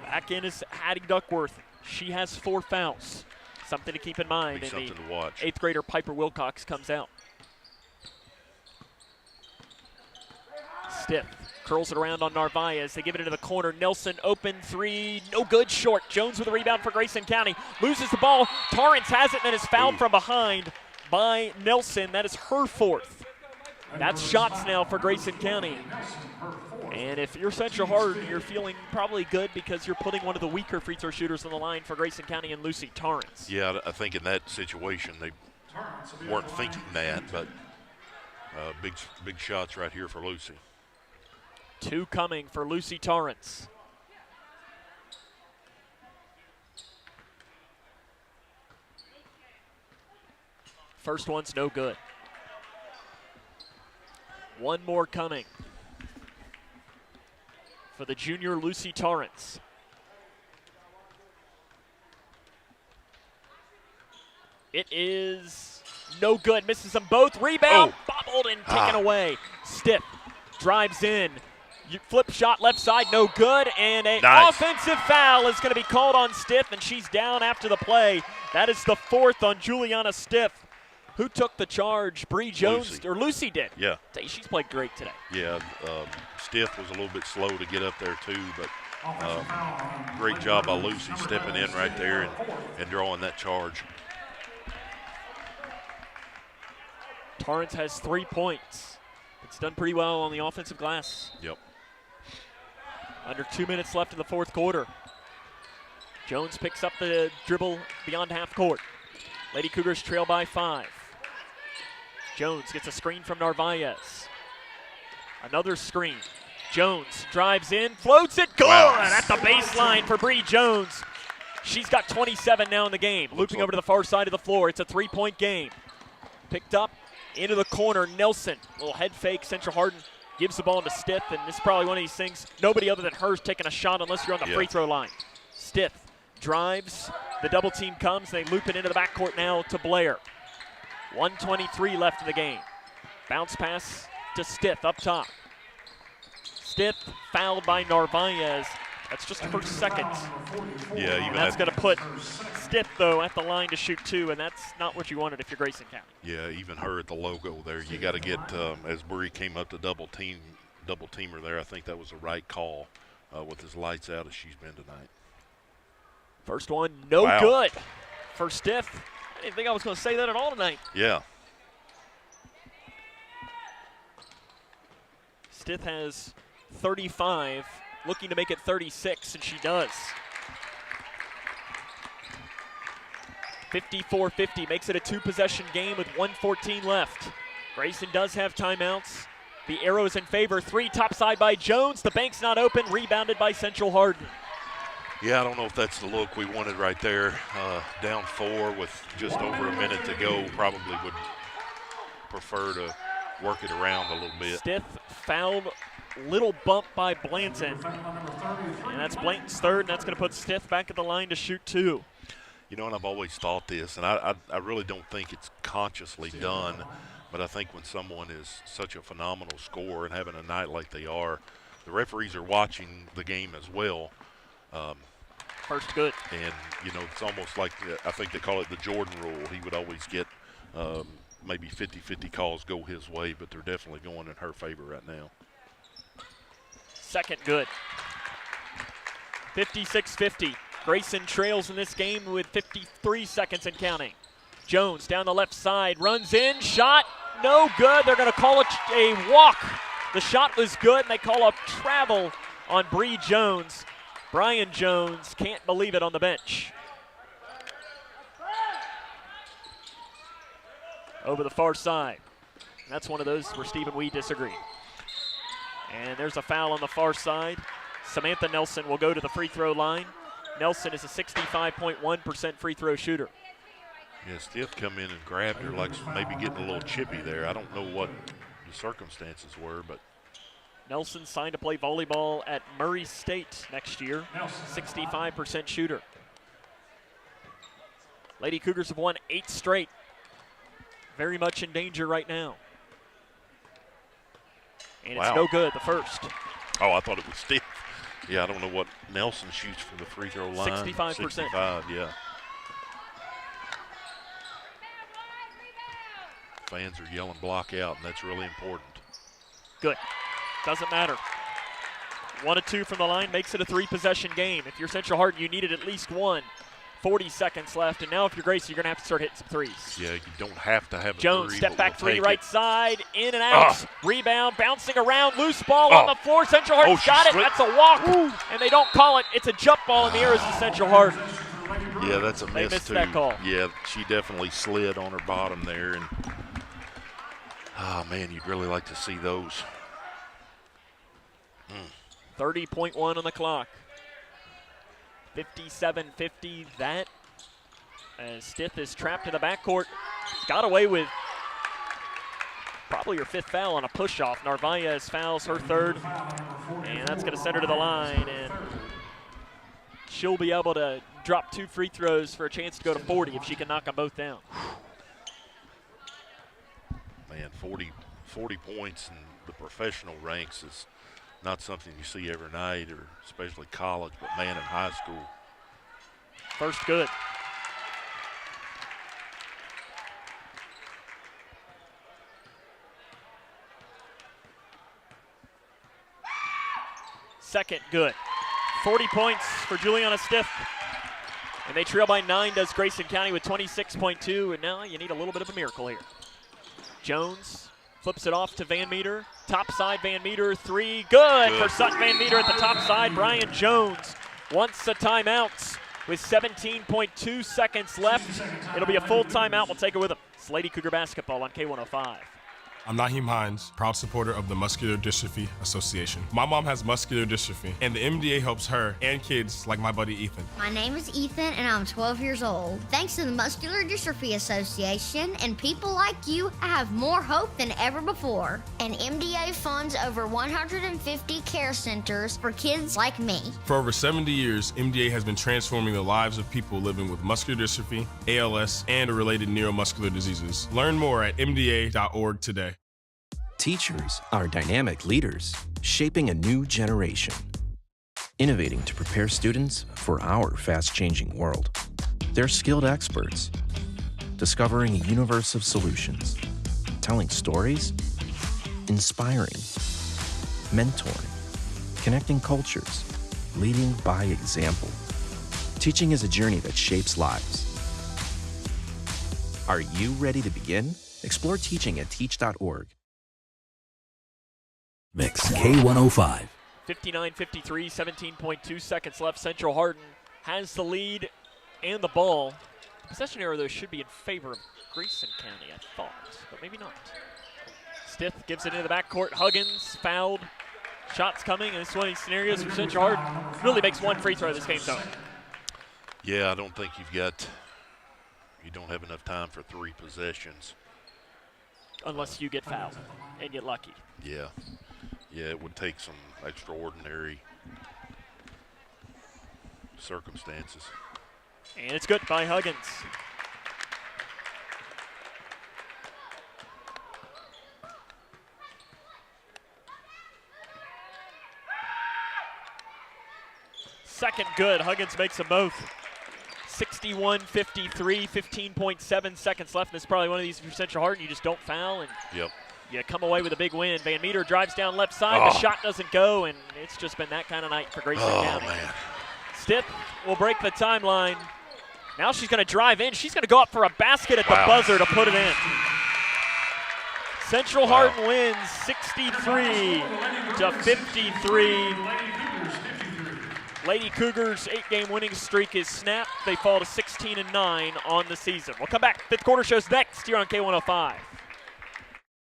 Back in is Hattie Duckworth. She has 4 fouls. Something to keep in mind. Be something to watch. 8th grader Piper Wilcox comes out. Stith curls it around on Narvaez. They give it into the corner. Nelson open 3, no good, short. Jones with a rebound for Grayson County. Loses the ball. Torrance has it and is fouled from behind by Nelson. That is her 4th. That's shots now for Grayson County. And if you're Central Hardin, you're feeling probably good because you're putting one of the weaker free throw shooters on the line for Grayson County and Lucy Torrance. Yeah, I think in that situation they weren't thinking that, but big shots right here for Lucy. 2 coming for Lucy Torrance. First one's no good. 1 more coming for the junior Lucy Torrance. It is no good. Misses them both. Rebound, bobbled and taken away. Stith drives in. Flip shot left side, no good, and an offensive foul is going to be called on Stith, and she's down after the play. That is the 4th on Juliana Stith. Who took the charge? Bree Jones, Lucy. or Lucy did. Yeah. She's played great today. Yeah, Stith was a little bit slow to get up there too, but great job by Lucy stepping in right there and drawing that charge. Torrance has 3 points. It's done pretty well on the offensive glass. Yep. Under 2 minutes left in the 4th quarter. Jones picks up the dribble beyond half court. Lady Cougars trail by 5. Jones gets a screen from Narvaez. Another screen. Jones drives in, floats it, good at the baseline for Bree Jones. She's got 27 now in the game. Looping over to the far side of the floor. It's a 3-point game. Picked up into the corner, Nelson. Little head fake, Central Hardin gives the ball to Stith, and this is probably one of these things, nobody other than her's taking a shot unless you're on the free throw line. Stith drives, the double team comes, they loop it into the backcourt now to Blair. 1:23 left in the game. Bounce pass to Stith up top. Stith fouled by Narvaez. That's just her 2nd. Yeah, even that's going to put Stith, though, at the line to shoot 2, and that's not what you wanted if you're Grayson County. Yeah, even her at the logo there. You got to get, as Bree came up to double teamer there, I think that was the right call with as lights out as she's been tonight. First one, no good for Stith. I didn't think I was going to say that at all tonight. Yeah. Stith has 35, looking to make it 36, and she does. 54-50 makes it a 2-possession game with 1:14 left. Grayson does have timeouts. The arrow's in favor. 3 topside by Jones. The bank's not open. Rebounded by Central Hardin. Yeah, I don't know if that's the look we wanted right there. Down 4 with just over a minute to go. Probably would prefer to work it around a little bit. Stith fouled, little bump by Blanton. And that's Blanton's 3rd, and that's going to put Stith back at the line to shoot 2. You know, and I've always thought this, and I really don't think it's consciously done, but I think when someone is such a phenomenal scorer and having a night like they are, the referees are watching the game as well. First good. And, you know, it's almost like, I think they call it the Jordan rule. He would always get maybe 50-50 calls go his way, but they're definitely going in her favor right now. 2nd good. 56-50. Grayson trails in this game with 53 seconds and counting. Jones down the left side, runs in, shot, no good. They're going to call it a walk. The shot was good, and they call a travel on Bree Jones. Brian Jones can't believe it on the bench. Over the far side. That's one of those where Steve and we disagree. And there's a foul on the far side. Samantha Nelson will go to the free throw line. Nelson is a 65.1% free throw shooter. Yeah, Stith come in and grabbed her like maybe getting a little chippy there. I don't know what the circumstances were, but Nelson signed to play volleyball at Murray State next year. 65% shooter. Lady Cougars have won 8 straight. Very much in danger right now. And it's no good, the first. Oh, I thought it was Stith. Yeah, I don't know what Nelson shoots from the free throw line. 65%. 65, yeah. Fans are yelling block out, and that's really important. Good. Doesn't matter. 1 of 2 from the line makes it a 3-possession game. If you're Central Hardin, you needed at least 1. 40 seconds left, and now if you're Gracie, you're going to have to start hitting some threes. Yeah, you don't have to have a Jones, 3. step back we'll 3, right side, in and out. Rebound, bouncing around, loose ball on the floor. Central Hardin got it. That's a walk, and they don't call it. It's a jump ball in the air as the Central Hardin. Yeah, that's a miss, they missed too. That call. Yeah, she definitely slid on her bottom there, and oh, man, you'd really like to see those. 30.1 on the clock. 57-50, that as Stith is trapped in the backcourt. Got away with probably her 5th foul on a push-off. Narvaez fouls her 3rd, and that's going to send her to the line, and she'll be able to drop 2 free throws for a chance to go to 40 if she can knock them both down. Man, 40 points in the professional ranks is not something you see every night, or especially college, but man, in high school. First good. Second good. 40 points for Juliana Stiff. And they trail by 9, does Grayson County with 26.2, and now you need a little bit of a miracle here. Jones flips it off to Van Meter. Top side, Van Meter, 3. Good for Sutton Van Meter at the top side. Brian Jones wants a timeout with 17.2 seconds left. It'll be a full timeout. We'll take it with him. It's Lady Cougar basketball on K105. I'm Naheem Hines, proud supporter of the Muscular Dystrophy Association. My mom has muscular dystrophy, and the MDA helps her and kids like my buddy Ethan. My name is Ethan, and I'm 12 years old. Thanks to the Muscular Dystrophy Association and people like you, I have more hope than ever before. And MDA funds over 150 care centers for kids like me. For over 70 years, MDA has been transforming the lives of people living with muscular dystrophy, ALS, and related neuromuscular diseases. Learn more at mda.org today. Teachers are dynamic leaders, shaping a new generation. Innovating to prepare students for our fast-changing world. They're skilled experts, discovering a universe of solutions, telling stories, inspiring, mentoring, connecting cultures, leading by example. Teaching is a journey that shapes lives. Are you ready to begin? Explore teaching at teach.org. Mix K105. 59-53, 17.2 seconds left. Central Hardin has the lead and the ball. The possession error, though, should be in favor of Grayson County, I thought, but maybe not. Stiff gives it into the backcourt. Huggins fouled. Shots coming, and this is one of these scenarios for Central Hardin. Really makes one free throw this game, though. Yeah, I don't think you don't have enough time for 3 possessions. Unless you get fouled and get lucky. Yeah. Yeah, it would take some extraordinary circumstances. And it's good by Huggins. Second good. Huggins makes them both. 61-53, 15.7 seconds left. And it's probably one of these for Central Hardin. You just don't foul, and you come away with a big win. Van Meter drives down left side. The shot doesn't go, and it's just been that kind of night for Grayson County. Man. Stiff will break the timeline. Now she's going to drive in. She's going to go up for a basket at the buzzer to put it in. Central Hardin wins 63-53. Lady Cougars' 8-game winning streak is snapped. They fall to 16-9 on the season. We'll come back. Fifth quarter shows next here on K105.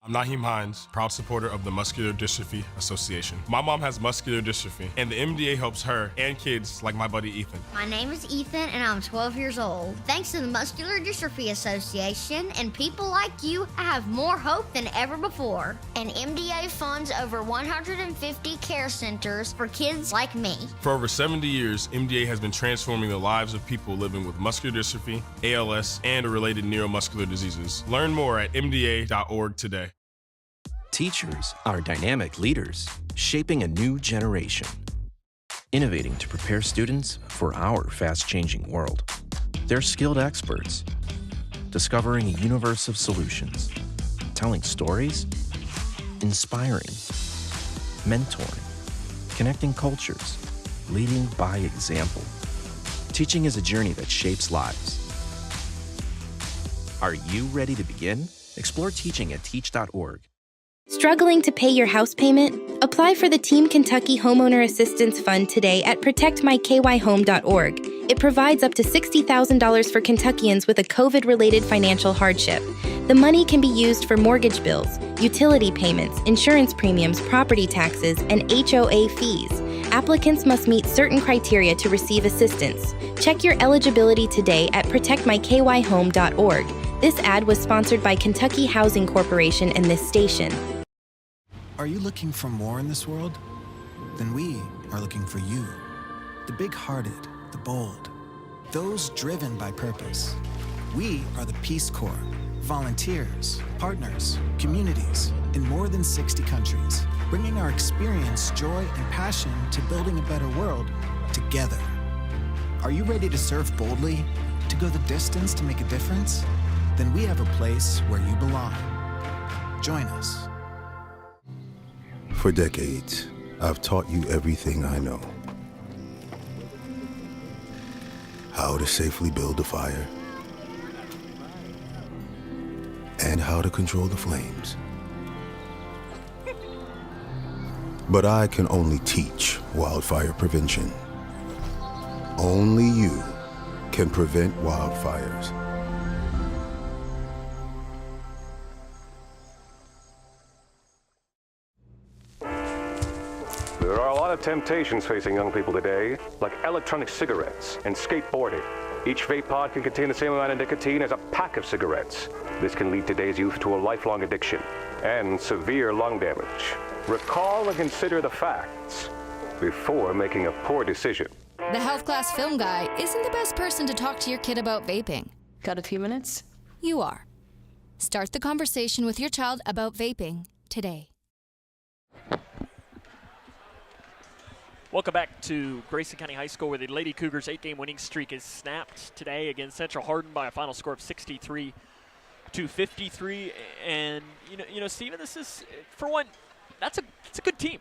I'm Naheem Hines, proud supporter of the Muscular Dystrophy Association. My mom has muscular dystrophy, and the MDA helps her and kids like my buddy Ethan. My name is Ethan, and I'm 12 years old. Thanks to the Muscular Dystrophy Association and people like you, I have more hope than ever before. And MDA funds over 150 care centers for kids like me. For over 70 years, MDA has been transforming the lives of people living with muscular dystrophy, ALS, and related neuromuscular diseases. Learn more at mda.org today. Teachers are dynamic leaders, shaping a new generation. Innovating to prepare students for our fast-changing world. They're skilled experts, discovering a universe of solutions, telling stories, inspiring, mentoring, connecting cultures, leading by example. Teaching is a journey that shapes lives. Are you ready to begin? Explore teaching at teach.org. Struggling to pay your house payment? Apply for the Team Kentucky Homeowner Assistance Fund today at protectmykyhome.org. It provides up to $60,000 for Kentuckians with a COVID-related financial hardship. The money can be used for mortgage bills, utility payments, insurance premiums, property taxes, and HOA fees. Applicants must meet certain criteria to receive assistance. Check your eligibility today at protectmykyhome.org. This ad was sponsored by Kentucky Housing Corporation and this station. Are you looking for more in this world? Then we are looking for you. The big-hearted, the bold, those driven by purpose. We are the Peace Corps, volunteers, partners, communities in more than 60 countries. bringing our experience, joy, and passion to building a better world together. Are you ready to serve boldly, to go the distance to make a difference? Then we have a place where you belong. Join us. For decades, I've taught you everything I know. How to safely build a fire, and how to control the flames. But I can only teach wildfire prevention. Only you can prevent wildfires. There are a lot of temptations facing young people today, like electronic cigarettes and skateboarding. Each vape pod can contain the same amount of nicotine as a pack of cigarettes. This can lead today's youth to a lifelong addiction and severe lung damage. Recall and consider the facts before making a poor decision. The health class film guy isn't the best person to talk to your kid about vaping. Got a few minutes? You are. Start the conversation with your child about vaping today. Welcome back to Grayson County High School, where the Lady Cougars' 8-game winning streak is snapped today against Central Hardin by a final score of 63-53. And you know, Steven, this is, for one, it's a good team.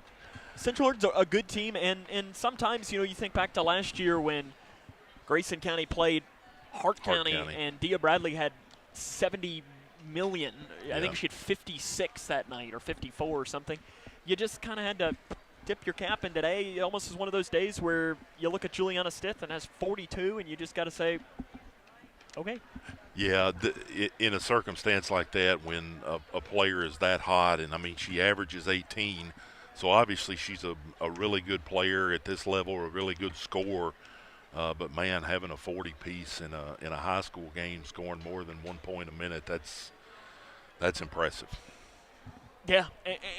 Central Hardin's a good team, and sometimes, you think back to last year when Grayson County played Hart County, and Dia Bradley had 70 million. I think she had 56 that night, or 54 or something. You just kind of had to tip your cap, and today almost is one of those days where you look at Juliana Stith and has 42, and you just got to say, okay. Yeah, in a circumstance like that, when a player is that hot, and I mean she averages 18, so obviously she's a really good player at this level, a really good scorer. But man, having a 40-piece in a high school game, scoring more than 1 point a minute, that's impressive. Yeah,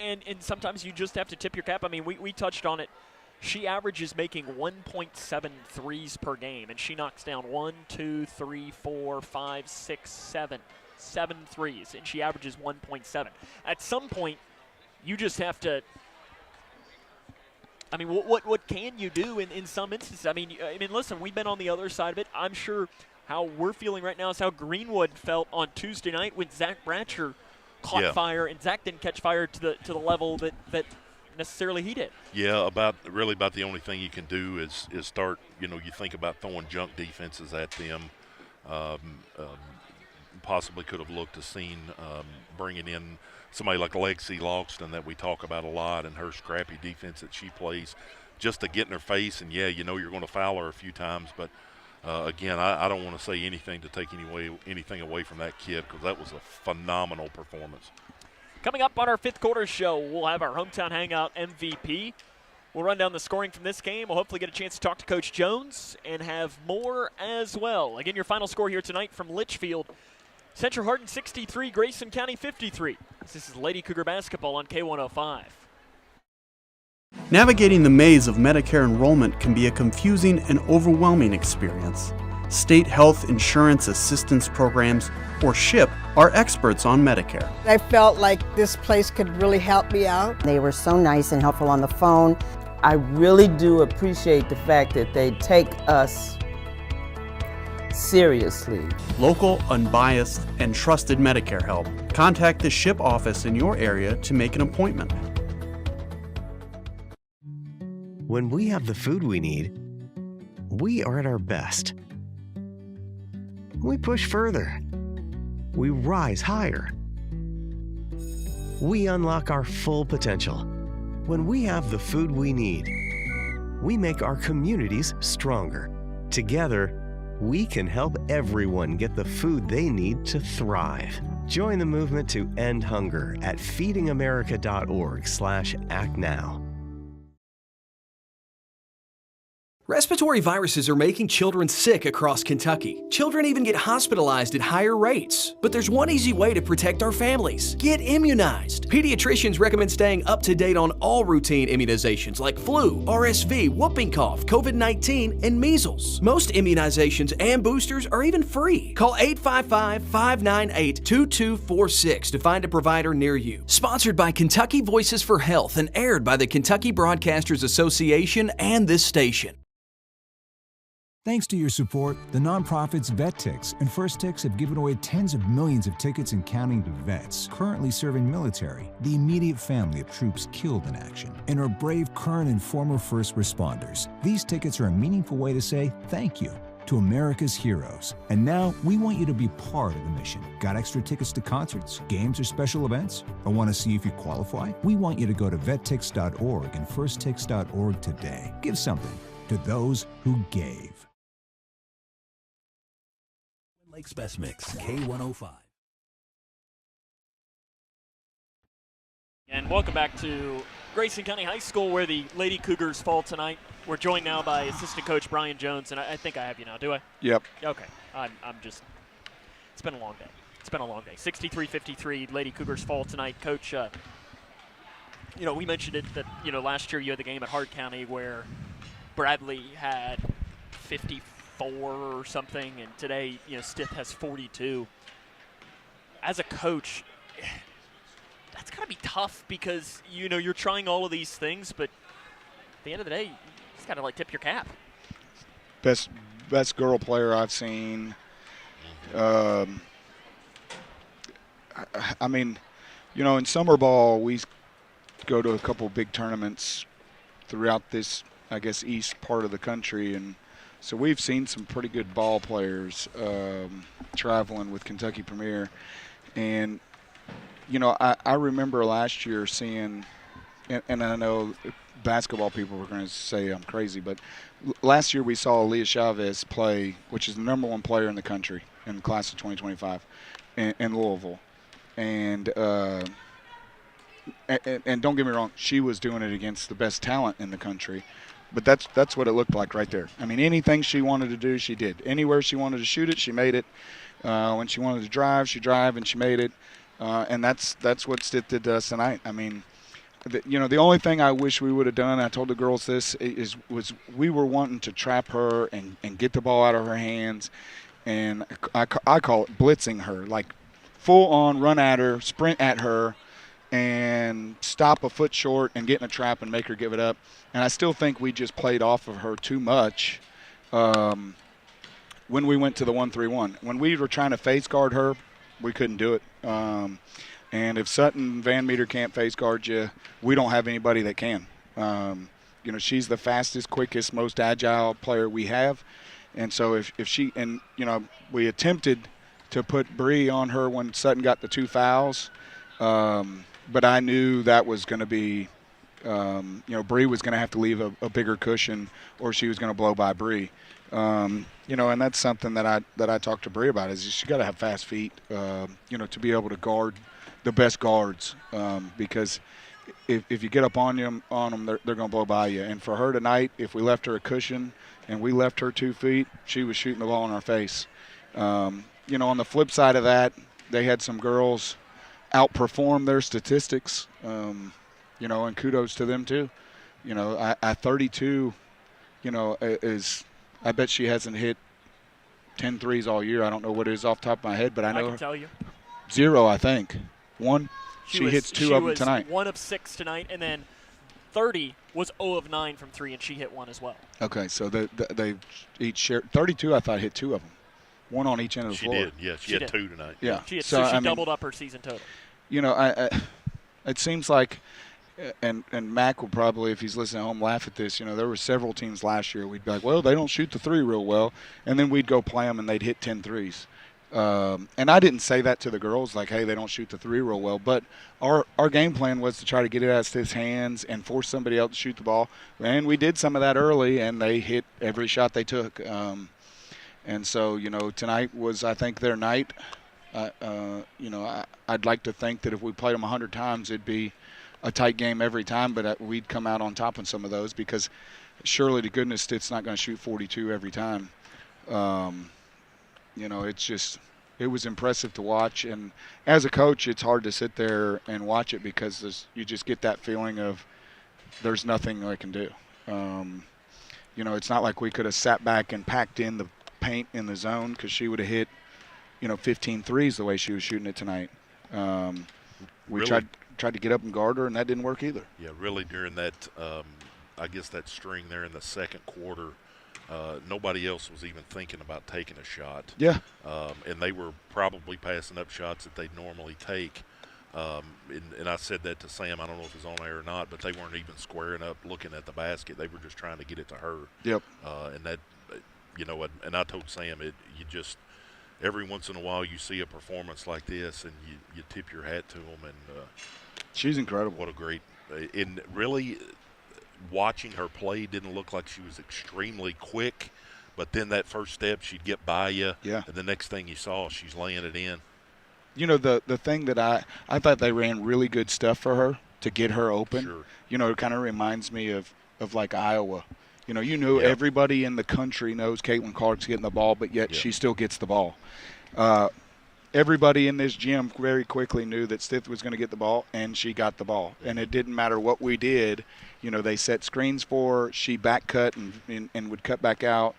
and sometimes you just have to tip your cap. I mean, we touched on it. She averages making 1.7 threes per game, and she knocks down 1, 2, 3, 4, 5, 6, 7 threes, and she averages 1.7. At some point, you just have to. I mean, what can you do in some instances? I mean, listen, we've been on the other side of it. I'm sure how we're feeling right now is how Greenwood felt on Tuesday night when Zach Bratcher caught fire, and Zach didn't catch fire to the level that necessarily he did. Yeah, about the only thing you can do is start. You think about throwing junk defenses at them. Possibly could have looked to seen bringing in somebody like Lexi Logston that we talk about a lot, and her scrappy defense that she plays, just to get in her face. And you're going to foul her a few times, but again, I don't want to say anything to take anything away from that kid, because that was a phenomenal performance. Coming up on our fifth quarter show, we'll have our Hometown Hangout MVP. We'll run down the scoring from this game. We'll hopefully get a chance to talk to Coach Jones and have more as well. Again, your final score here tonight from Litchfield: Central Hardin 63, Grayson County 53. This is Lady Cougar basketball on K105. Navigating the maze of Medicare enrollment can be a confusing and overwhelming experience. State Health Insurance Assistance Programs, or SHIP, are experts on Medicare. I felt like this place could really help me out. They were so nice and helpful on the phone. I really do appreciate the fact that they take us seriously. Local, unbiased, and trusted Medicare help. Contact the SHIP office in your area to make an appointment. When we have the food we need, we are at our best. We push further. We rise higher. We unlock our full potential. When we have the food we need, we make our communities stronger. Together, we can help everyone get the food they need to thrive. Join the movement to end hunger at feedingamerica.org/actnow. Respiratory viruses are making children sick across Kentucky. Children even get hospitalized at higher rates. But there's one easy way to protect our families. Get immunized. Pediatricians recommend staying up to date on all routine immunizations like flu, RSV, whooping cough, COVID-19, and measles. Most immunizations and boosters are even free. Call 855-598-2246 to find a provider near you. Sponsored by Kentucky Voices for Health and aired by the Kentucky Broadcasters Association and this station. Thanks to your support, the nonprofits VetTix and FirstTix have given away tens of millions of tickets and counting to vets currently serving military, the immediate family of troops killed in action, and our brave current and former first responders. These tickets are a meaningful way to say thank you to America's heroes. And now we want you to be part of the mission. Got extra tickets to concerts, games, or special events? Or want to see if you qualify? We want you to go to vettix.org and firsttix.org today. Give something to those who gave. Lakes Best Mix, K105. And welcome back to Grayson County High School, where the Lady Cougars fall tonight. We're joined now by assistant coach Brian Jones, and I think I have you now, do I? Yep. Okay. I'm just – it's been a long day. It's been a long day. 63-53, Lady Cougars fall tonight. Coach, we mentioned it that, last year you had the game at Hart County where Bradley had 54 or something, and today, Stith has 42. As a coach, that's got to be tough because, you're trying all of these things, but at the end of the day, you just got to, tip your cap. Best girl player I've seen. I mean, in summer ball, we go to a couple big tournaments throughout this, I guess, east part of the country, and so we've seen some pretty good ball players traveling with Kentucky Premier. And, I remember last year seeing, and I know basketball people were going to say I'm crazy, but last year we saw Aaliyah Chavez play, which is the #1 player in the country in the class of 2025 in Louisville. And don't get me wrong, she was doing it against the best talent in the country. But that's what it looked like right there. I mean, anything she wanted to do, she did. Anywhere she wanted to shoot it, she made it. When she wanted to drive, she drove and she made it. And that's what Stith did to us tonight. I mean, the only thing I wish we would have done, I told the girls this, was we were wanting to trap her and get the ball out of her hands. And I call it blitzing her, like full on run at her, sprint at her, and stop a foot short and get in a trap and make her give it up. And I still think we just played off of her too much when we went to the 1-3-1. When we were trying to face guard her, we couldn't do it. And if Sutton Van Meter can't face guard you, we don't have anybody that can. She's the fastest, quickest, most agile player we have. And so if she – and, we attempted to put Bree on her when Sutton got the 2 fouls. But I knew that was going to be, Bree was going to have to leave a bigger cushion, or she was going to blow by Bree. And that's something that I talked to Bree about is she got to have fast feet, to be able to guard the best guards. Because if you get up on them, they're going to blow by you. And for her tonight, if we left her a cushion and we left her 2 feet, she was shooting the ball in our face. On the flip side of that, they had some girls outperform their statistics, and kudos to them too. 32, is, I bet she hasn't hit 10 threes all year. I don't know what it is off the top of my head, but I know I can tell you. 0, I think. 1. She hits 2 of them tonight. 1 of 6 tonight, and then 30 was 0 of 9 from 3, and she hit 1 as well. Okay, so they each shared 32. I thought hit 2 of them. 1 on each end of the floor. She did, yes. She had 2 tonight. Yeah. She doubled up her season total. It seems like, and Mac will probably, if he's listening at home, laugh at this. There were several teams last year. We'd be like, well, they don't shoot the 3 real well. And then we'd go play them, and they'd hit 10 threes. And I didn't say that to the girls, like, hey, they don't shoot the 3 real well. But our game plan was to try to get it out of Stith's hands and force somebody else to shoot the ball. And we did some of that early, and they hit every shot they took. And so, tonight was, I think, their night. I'd like to think that if we played them 100 times, it'd be a tight game every time, but we'd come out on top in some of those because, surely to goodness Stith's not going to shoot 42 every time. You know, it was impressive to watch. And as a coach, it's hard to sit there and watch it because you just get that feeling of there's nothing I can do. You know, it's not like we could have sat back and packed in the paint in the zone because she would have hit, 15 threes the way she was shooting it tonight. We Really? tried to get up and guard her, and that didn't work either. Yeah, really during that, I guess that string there in the second quarter, nobody else was even thinking about taking a shot. Yeah. And they were probably passing up shots that they'd normally take. And I said that to Sam. I don't know if it's on air or not, but they weren't even squaring up looking at the basket. They were just trying to get it to her. Yep. And that, and I told Sam, you just every once in a while you see a performance like this, and you tip your hat to them. And she's incredible. What a great and really watching her play didn't look like she was extremely quick, but then that first step she'd get by you, yeah. And the next thing you saw, she's laying it in. The thing that I thought they ran really good stuff for her to get her open. Sure. It kind of reminds me of like Iowa. Everybody in the country knows Caitlin Clark's getting the ball, but yet she still gets the ball. Everybody in this gym very quickly knew that Stith was going to get the ball, and she got the ball. And it didn't matter what we did. They set screens for her. She back cut and would cut back out.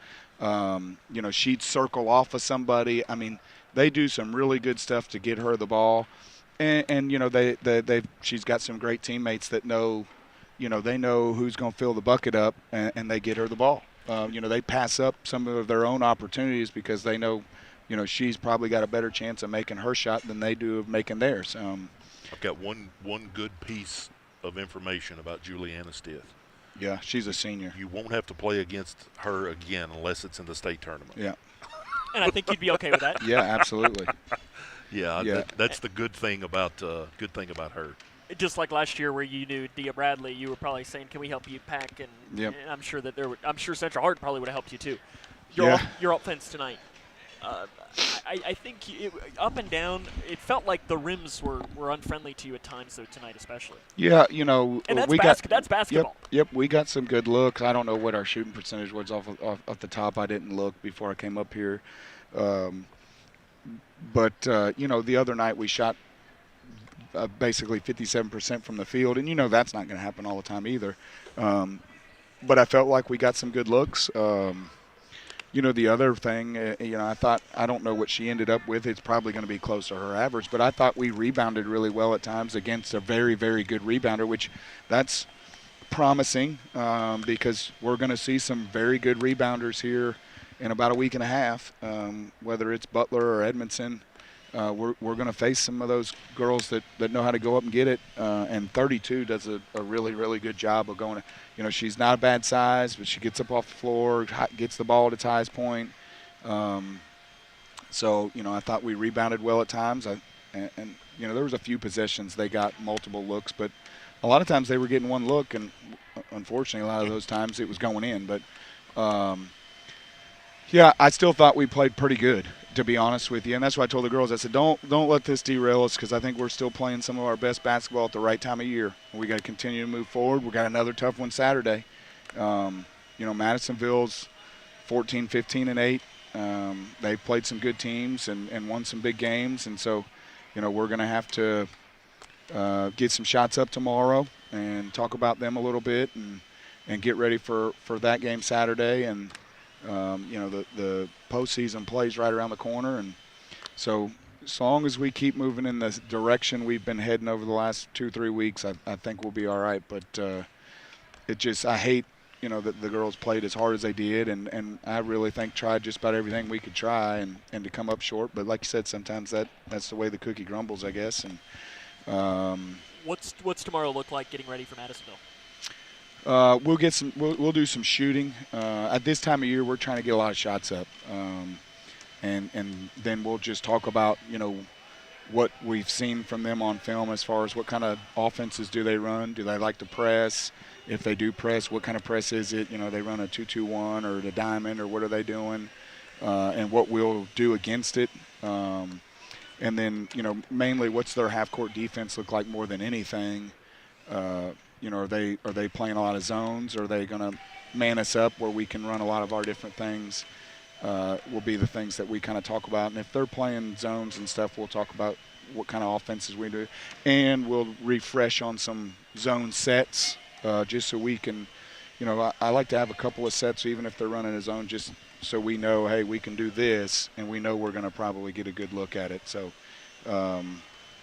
She'd circle off of somebody. I mean, they do some really good stuff to get her the ball. And she's got some great teammates that know, they know who's going to fill the bucket up, and they get her the ball. They pass up some of their own opportunities because they know, she's probably got a better chance of making her shot than they do of making theirs. I've got one good piece of information about Juliana Stith. Yeah, she's a senior. You won't have to play against her again unless it's in the state tournament. Yeah. And I think you'd be okay with that. Yeah, absolutely. That's the good thing about her. Just like last year, where you knew Dia Bradley, you were probably saying, "Can we help you pack?" And I'm sure that I'm sure Central Hart probably would have helped you too. Your offense tonight. I think up and down, it felt like the rims were unfriendly to you at times, though, tonight especially. Yeah, and that's basketball. Yep, we got some good looks. I don't know what our shooting percentage was off the top. I didn't look before I came up here. But the other night we shot basically 57% from the field, and that's not going to happen all the time either. But I felt like we got some good looks. The other thing, I don't know what she ended up with. It's probably going to be close to her average, but I thought we rebounded really well at times against a very, very good rebounder, which that's promising because we're going to see some very good rebounders here in about a week and a half, whether it's Butler or Edmondson. We're going to face some of those girls that know how to go up and get it, and 32 does a really, really good job of going. She's not a bad size, but she gets up off the floor, gets the ball at its highest point. So I thought we rebounded well at times. And there was a few possessions they got multiple looks, but a lot of times they were getting one look, and unfortunately a lot of those times it was going in. But, I still thought we played pretty good, to be honest with you. And that's why I told the girls, I said, don't let this derail us, because I think we're still playing some of our best basketball at the right time of year. We got to continue to move forward. We got another tough one Saturday. Madisonville's 14, 15, and 8. They've played some good teams and won some big games. And so, we're going to have to get some shots up tomorrow and talk about them a little bit and get ready for that game Saturday. And, the postseason plays right around the corner. And so as long as we keep moving in the direction we've been heading over the last 2-3 weeks, I think we'll be all right. But I hate, that the girls played as hard as they did. And I really think tried just about everything we could try and to come up short. But like you said, sometimes that's the way the cookie crumbles, I guess. And what's tomorrow look like getting ready for Madisonville? We'll do some shooting. At this time of year, we're trying to get a lot of shots up, and then we'll just talk about what we've seen from them on film as far as what kind of offenses do they run. Do they like to press? If they do press, what kind of press is it? They run a 2-2-1 or the diamond, or what are they doing? And what we'll do against it. And then mainly what's their half-court defense look like more than anything. Are they playing a lot of zones? Are they going to man us up where we can run a lot of our different things will be the things that we kind of talk about. And if they're playing zones and stuff, we'll talk about what kind of offenses we do. And we'll refresh on some zone sets just so we can, I like to have a couple of sets even if they're running a zone just so we know, hey, we can do this, and we know we're going to probably get a good look at it. So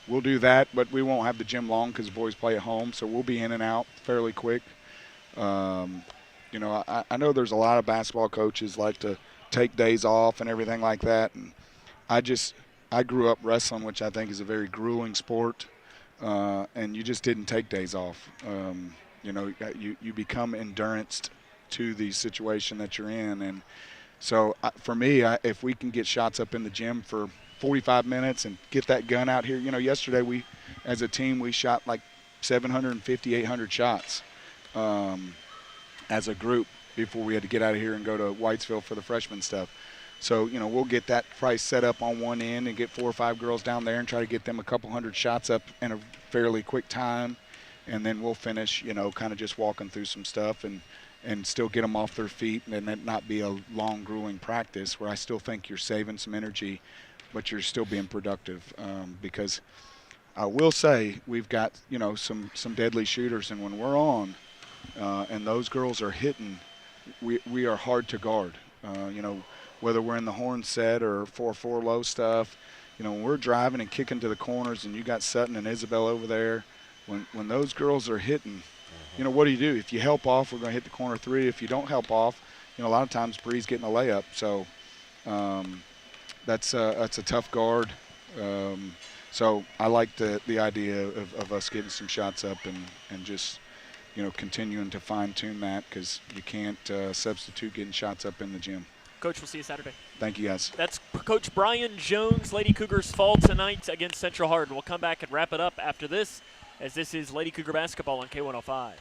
we'll do that, but we won't have the gym long because the boys play at home, so we'll be in and out fairly quick. I know there's a lot of basketball coaches like to take days off and everything like that, and I grew up wrestling, which I think is a very grueling sport, and you just didn't take days off. You become enduranced to the situation that you're in, and so for me, if we can get shots up in the gym for 45 minutes and get that gun out here. Yesterday we, as a team, we shot like 750, 800 shots as a group before we had to get out of here and go to Whitesville for the freshman stuff. So, we'll get that price set up on one end and get 4 or 5 girls down there and try to get them a couple hundred shots up in a fairly quick time. And then we'll finish, kind of just walking through some stuff and still get them off their feet and it not be a long, grueling practice where I still think you're saving some energy, but you're still being productive. Because I will say we've got, some deadly shooters, and when we're on and those girls are hitting, we are hard to guard. Whether we're in the horn set or 4-4 low stuff, when we're driving and kicking to the corners and you got Sutton and Isabel over there, when those girls are hitting, what do? If you help off, we're going to hit the corner 3. If you don't help off, a lot of times Bree's getting a layup. So that's a tough guard. So I like the idea of us getting some shots up and just, continuing to fine-tune that because you can't substitute getting shots up in the gym. Coach, we'll see you Saturday. Thank you, guys. That's Coach Brian Jones. Lady Cougars fall tonight against Central Hardin. We'll come back and wrap it up after this, as this is Lady Cougar basketball on K105.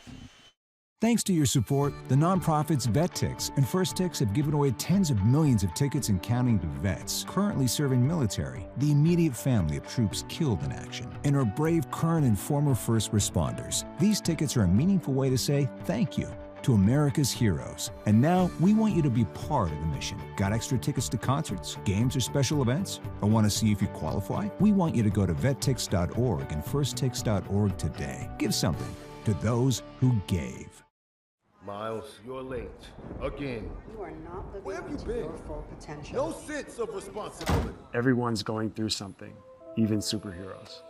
Thanks to your support, the nonprofits VetTix and First Tix have given away tens of millions of tickets and counting to vets currently serving military, the immediate family of troops killed in action, and our brave current and former first responders. These tickets are a meaningful way to say thank you to America's heroes. And now we want you to be part of the mission. Got extra tickets to concerts, games, or special events? Or want to see if you qualify? We want you to go to vettix.org and firsttix.org today. Give something to those who gave. Miles, you're late. Again. You are not living Where have you up to been? your full potential. No sense of responsibility. Everyone's going through something, even superheroes.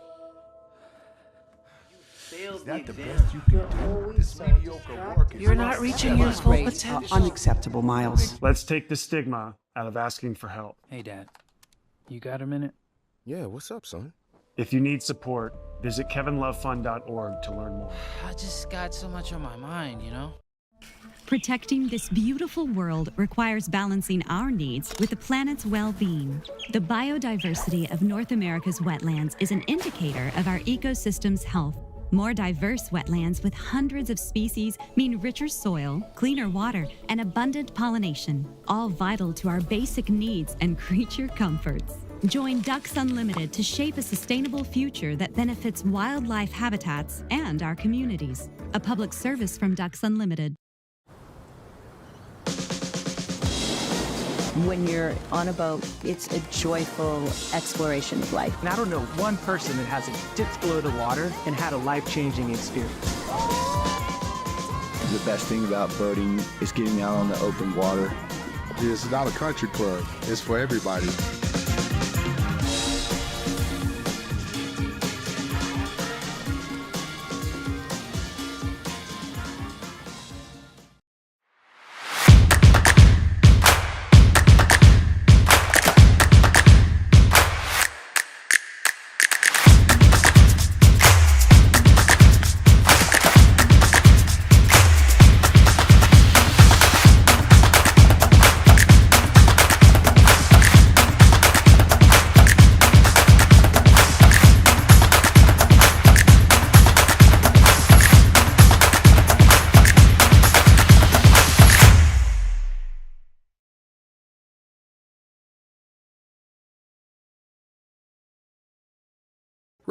Is that the best you can do? This mediocre work is... You're not reaching your full potential. Unacceptable, Miles. Let's take the stigma out of asking for help. Hey, Dad. You got a minute? Yeah, what's up, son? If you need support, visit kevinlovefund.org to learn more. I just got so much on my mind, Protecting this beautiful world requires balancing our needs with the planet's well-being. The biodiversity of North America's wetlands is an indicator of our ecosystem's health. More diverse wetlands with hundreds of species mean richer soil, cleaner water, and abundant pollination, all vital to our basic needs and creature comforts. Join Ducks Unlimited to shape a sustainable future that benefits wildlife habitats and our communities. A public service from Ducks Unlimited. When you're on a boat, it's a joyful exploration of life. And I don't know one person that hasn't dipped below the water and had a life-changing experience. The best thing about boating is getting out on the open water. It's not a country club. It's for everybody.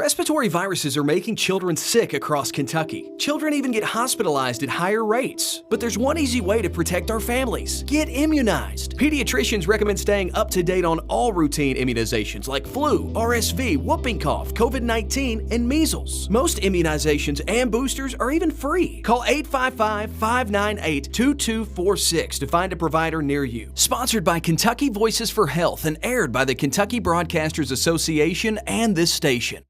Respiratory viruses are making children sick across Kentucky. Children even get hospitalized at higher rates. But there's one easy way to protect our families. Get immunized. Pediatricians recommend staying up to date on all routine immunizations like flu, RSV, whooping cough, COVID-19, and measles. Most immunizations and boosters are even free. Call 855-598-2246 to find a provider near you. Sponsored by Kentucky Voices for Health and aired by the Kentucky Broadcasters Association and this station.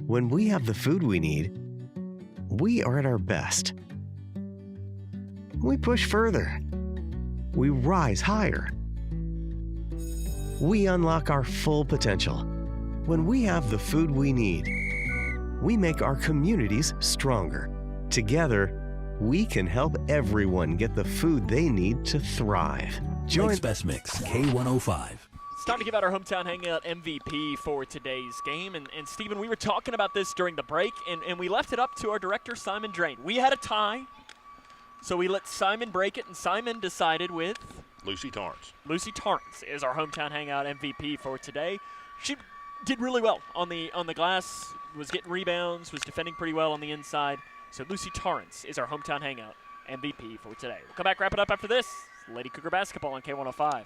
When we have the food we need, we are at our best. We push further. We rise higher. We unlock our full potential. When we have the food we need, we make our communities stronger. Together, we can help everyone get the food they need to thrive. Join Best Mix K105. It's time to give out our Hometown Hangout MVP for today's game. And Stephen, we were talking about this during the break, and we left it up to our director, Simon Drain. We had a tie, so we let Simon break it, and Simon decided with Lucy Torrance. Lucy Torrance is our Hometown Hangout MVP for today. She did really well on the glass, was getting rebounds, was defending pretty well on the inside. So Lucy Torrance is our Hometown Hangout MVP for today. We'll come back, wrap it up after this. Lady Cougar Basketball on K105.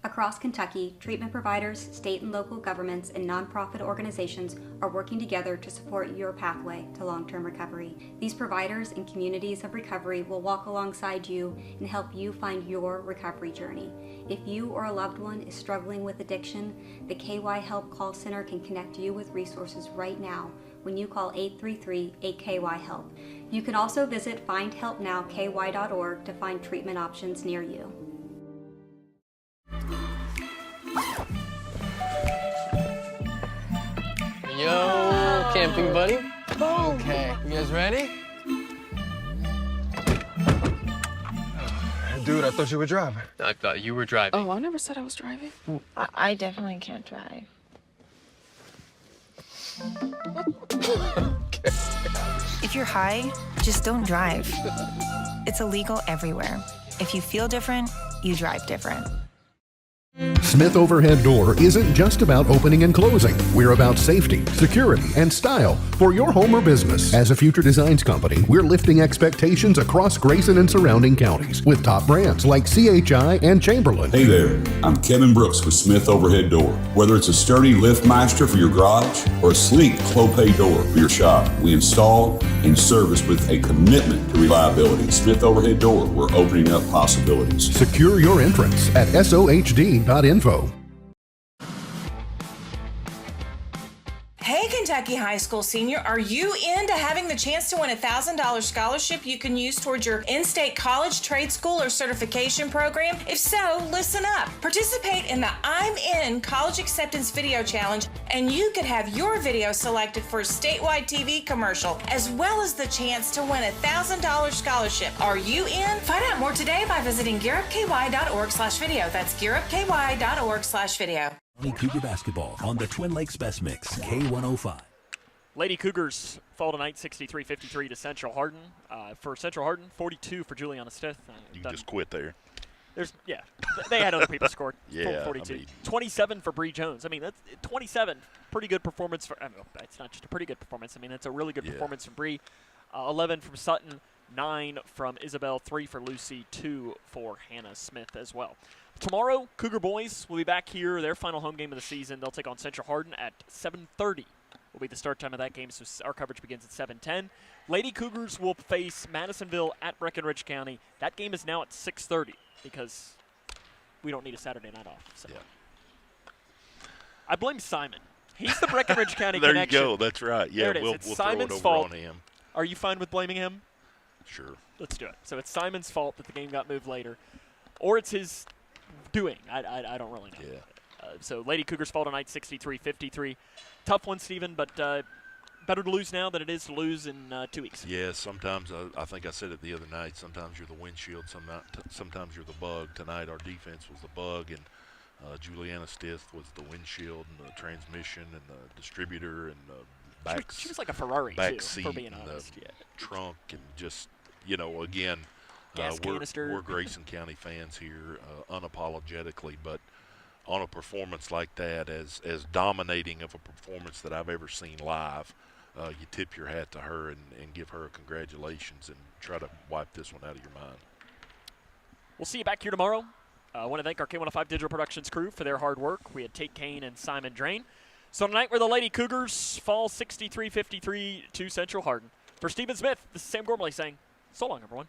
Across Kentucky, treatment providers, state and local governments, and nonprofit organizations are working together to support your pathway to long-term recovery. These providers and communities of recovery will walk alongside you and help you find your recovery journey. If you or a loved one is struggling with addiction, the KY Help Call Center can connect you with resources right now when you call 833-8KY-HELP. You can also visit findhelpnowky.org to find treatment options near you. Yo, camping buddy. Okay, you guys ready? Dude, I thought you were driving. I thought you were driving. Oh, I never said I was driving. I definitely can't drive. If you're high, just don't drive. It's illegal everywhere. If you feel different, you drive different. Smith Overhead Door isn't just about opening and closing. We're about safety, security, and style for your home or business. As a future designs company, we're lifting expectations across Grayson and surrounding counties with top brands like CHI and Chamberlain. Hey there, I'm Kevin Brooks with Smith Overhead Door. Whether it's a sturdy LiftMeister for your garage or a sleek Clopay door for your shop, we install and service with a commitment to reliability. Smith Overhead Door, we're opening up possibilities. Secure your entrance at SOHD.info. Hey, Kentucky High School senior, are you into having the chance to win a $1,000 scholarship you can use towards your in-state college, trade school, or certification program? If so, listen up. Participate in the I'm In College Acceptance Video Challenge, and you could have your video selected for a statewide TV commercial, as well as the chance to win a $1,000 scholarship. Are you in? Find out more today by visiting gearupky.org/video. That's gearupky.org/video. Cougar Basketball on the Twin Lakes Best Mix K105. Lady Cougars fall tonight 63-53 to Central Hardin. For Central Hardin, 42 for Juliana Stith. You can just quit there. They had other people scored. Yeah, 42. I mean, 27 for Bree Jones. I mean, that's 27. Pretty good performance for. I mean, it's not just a pretty good performance. I mean, it's a really good performance from Bree. 11 from Sutton, 9 from Isabel, 3 for Lucy, 2 for Hannah Smith as well. Tomorrow, Cougar boys will be back here. Their final home game of the season. They'll take on Central Hardin at 7:30. Will be the start time of that game, so our coverage begins at 7:10. Lady Cougars will face Madisonville at Breckinridge County. That game is now at 6:30 because we don't need a Saturday night off. So. Yeah. I blame Simon. He's the Breckinridge County there connection. There you go. That's right. Yeah, there it is. we'll It's throw Simon's it over fault. on him. Are you fine with blaming him? Sure. Let's do it. So it's Simon's fault that the game got moved later, or it's his doing. I don't really know. Yeah. So Lady Cougars fall tonight 63-53. Tough one, Stephen, but better to lose now than it is to lose in 2 weeks. Yeah, sometimes, I think I said it the other night, sometimes you're the windshield, sometimes you're the bug. Tonight our defense was the bug, and Juliana Stith was the windshield and the transmission and the distributor and the back. She was like a Ferrari, back too, seat for being and honest. the trunk and just, again, gas canister. We're Grayson County fans here, unapologetically, but on a performance like that, as dominating of a performance that I've ever seen live, you tip your hat to her and give her a congratulations and try to wipe this one out of your mind. We'll see you back here tomorrow. I want to thank our K105 Digital Productions crew for their hard work. We had Tate Kane and Simon Drain. So tonight we're the Lady Cougars fall 63-53 to Central Hardin. For Stephen Smith, this is Sam Gormley saying, so long, everyone.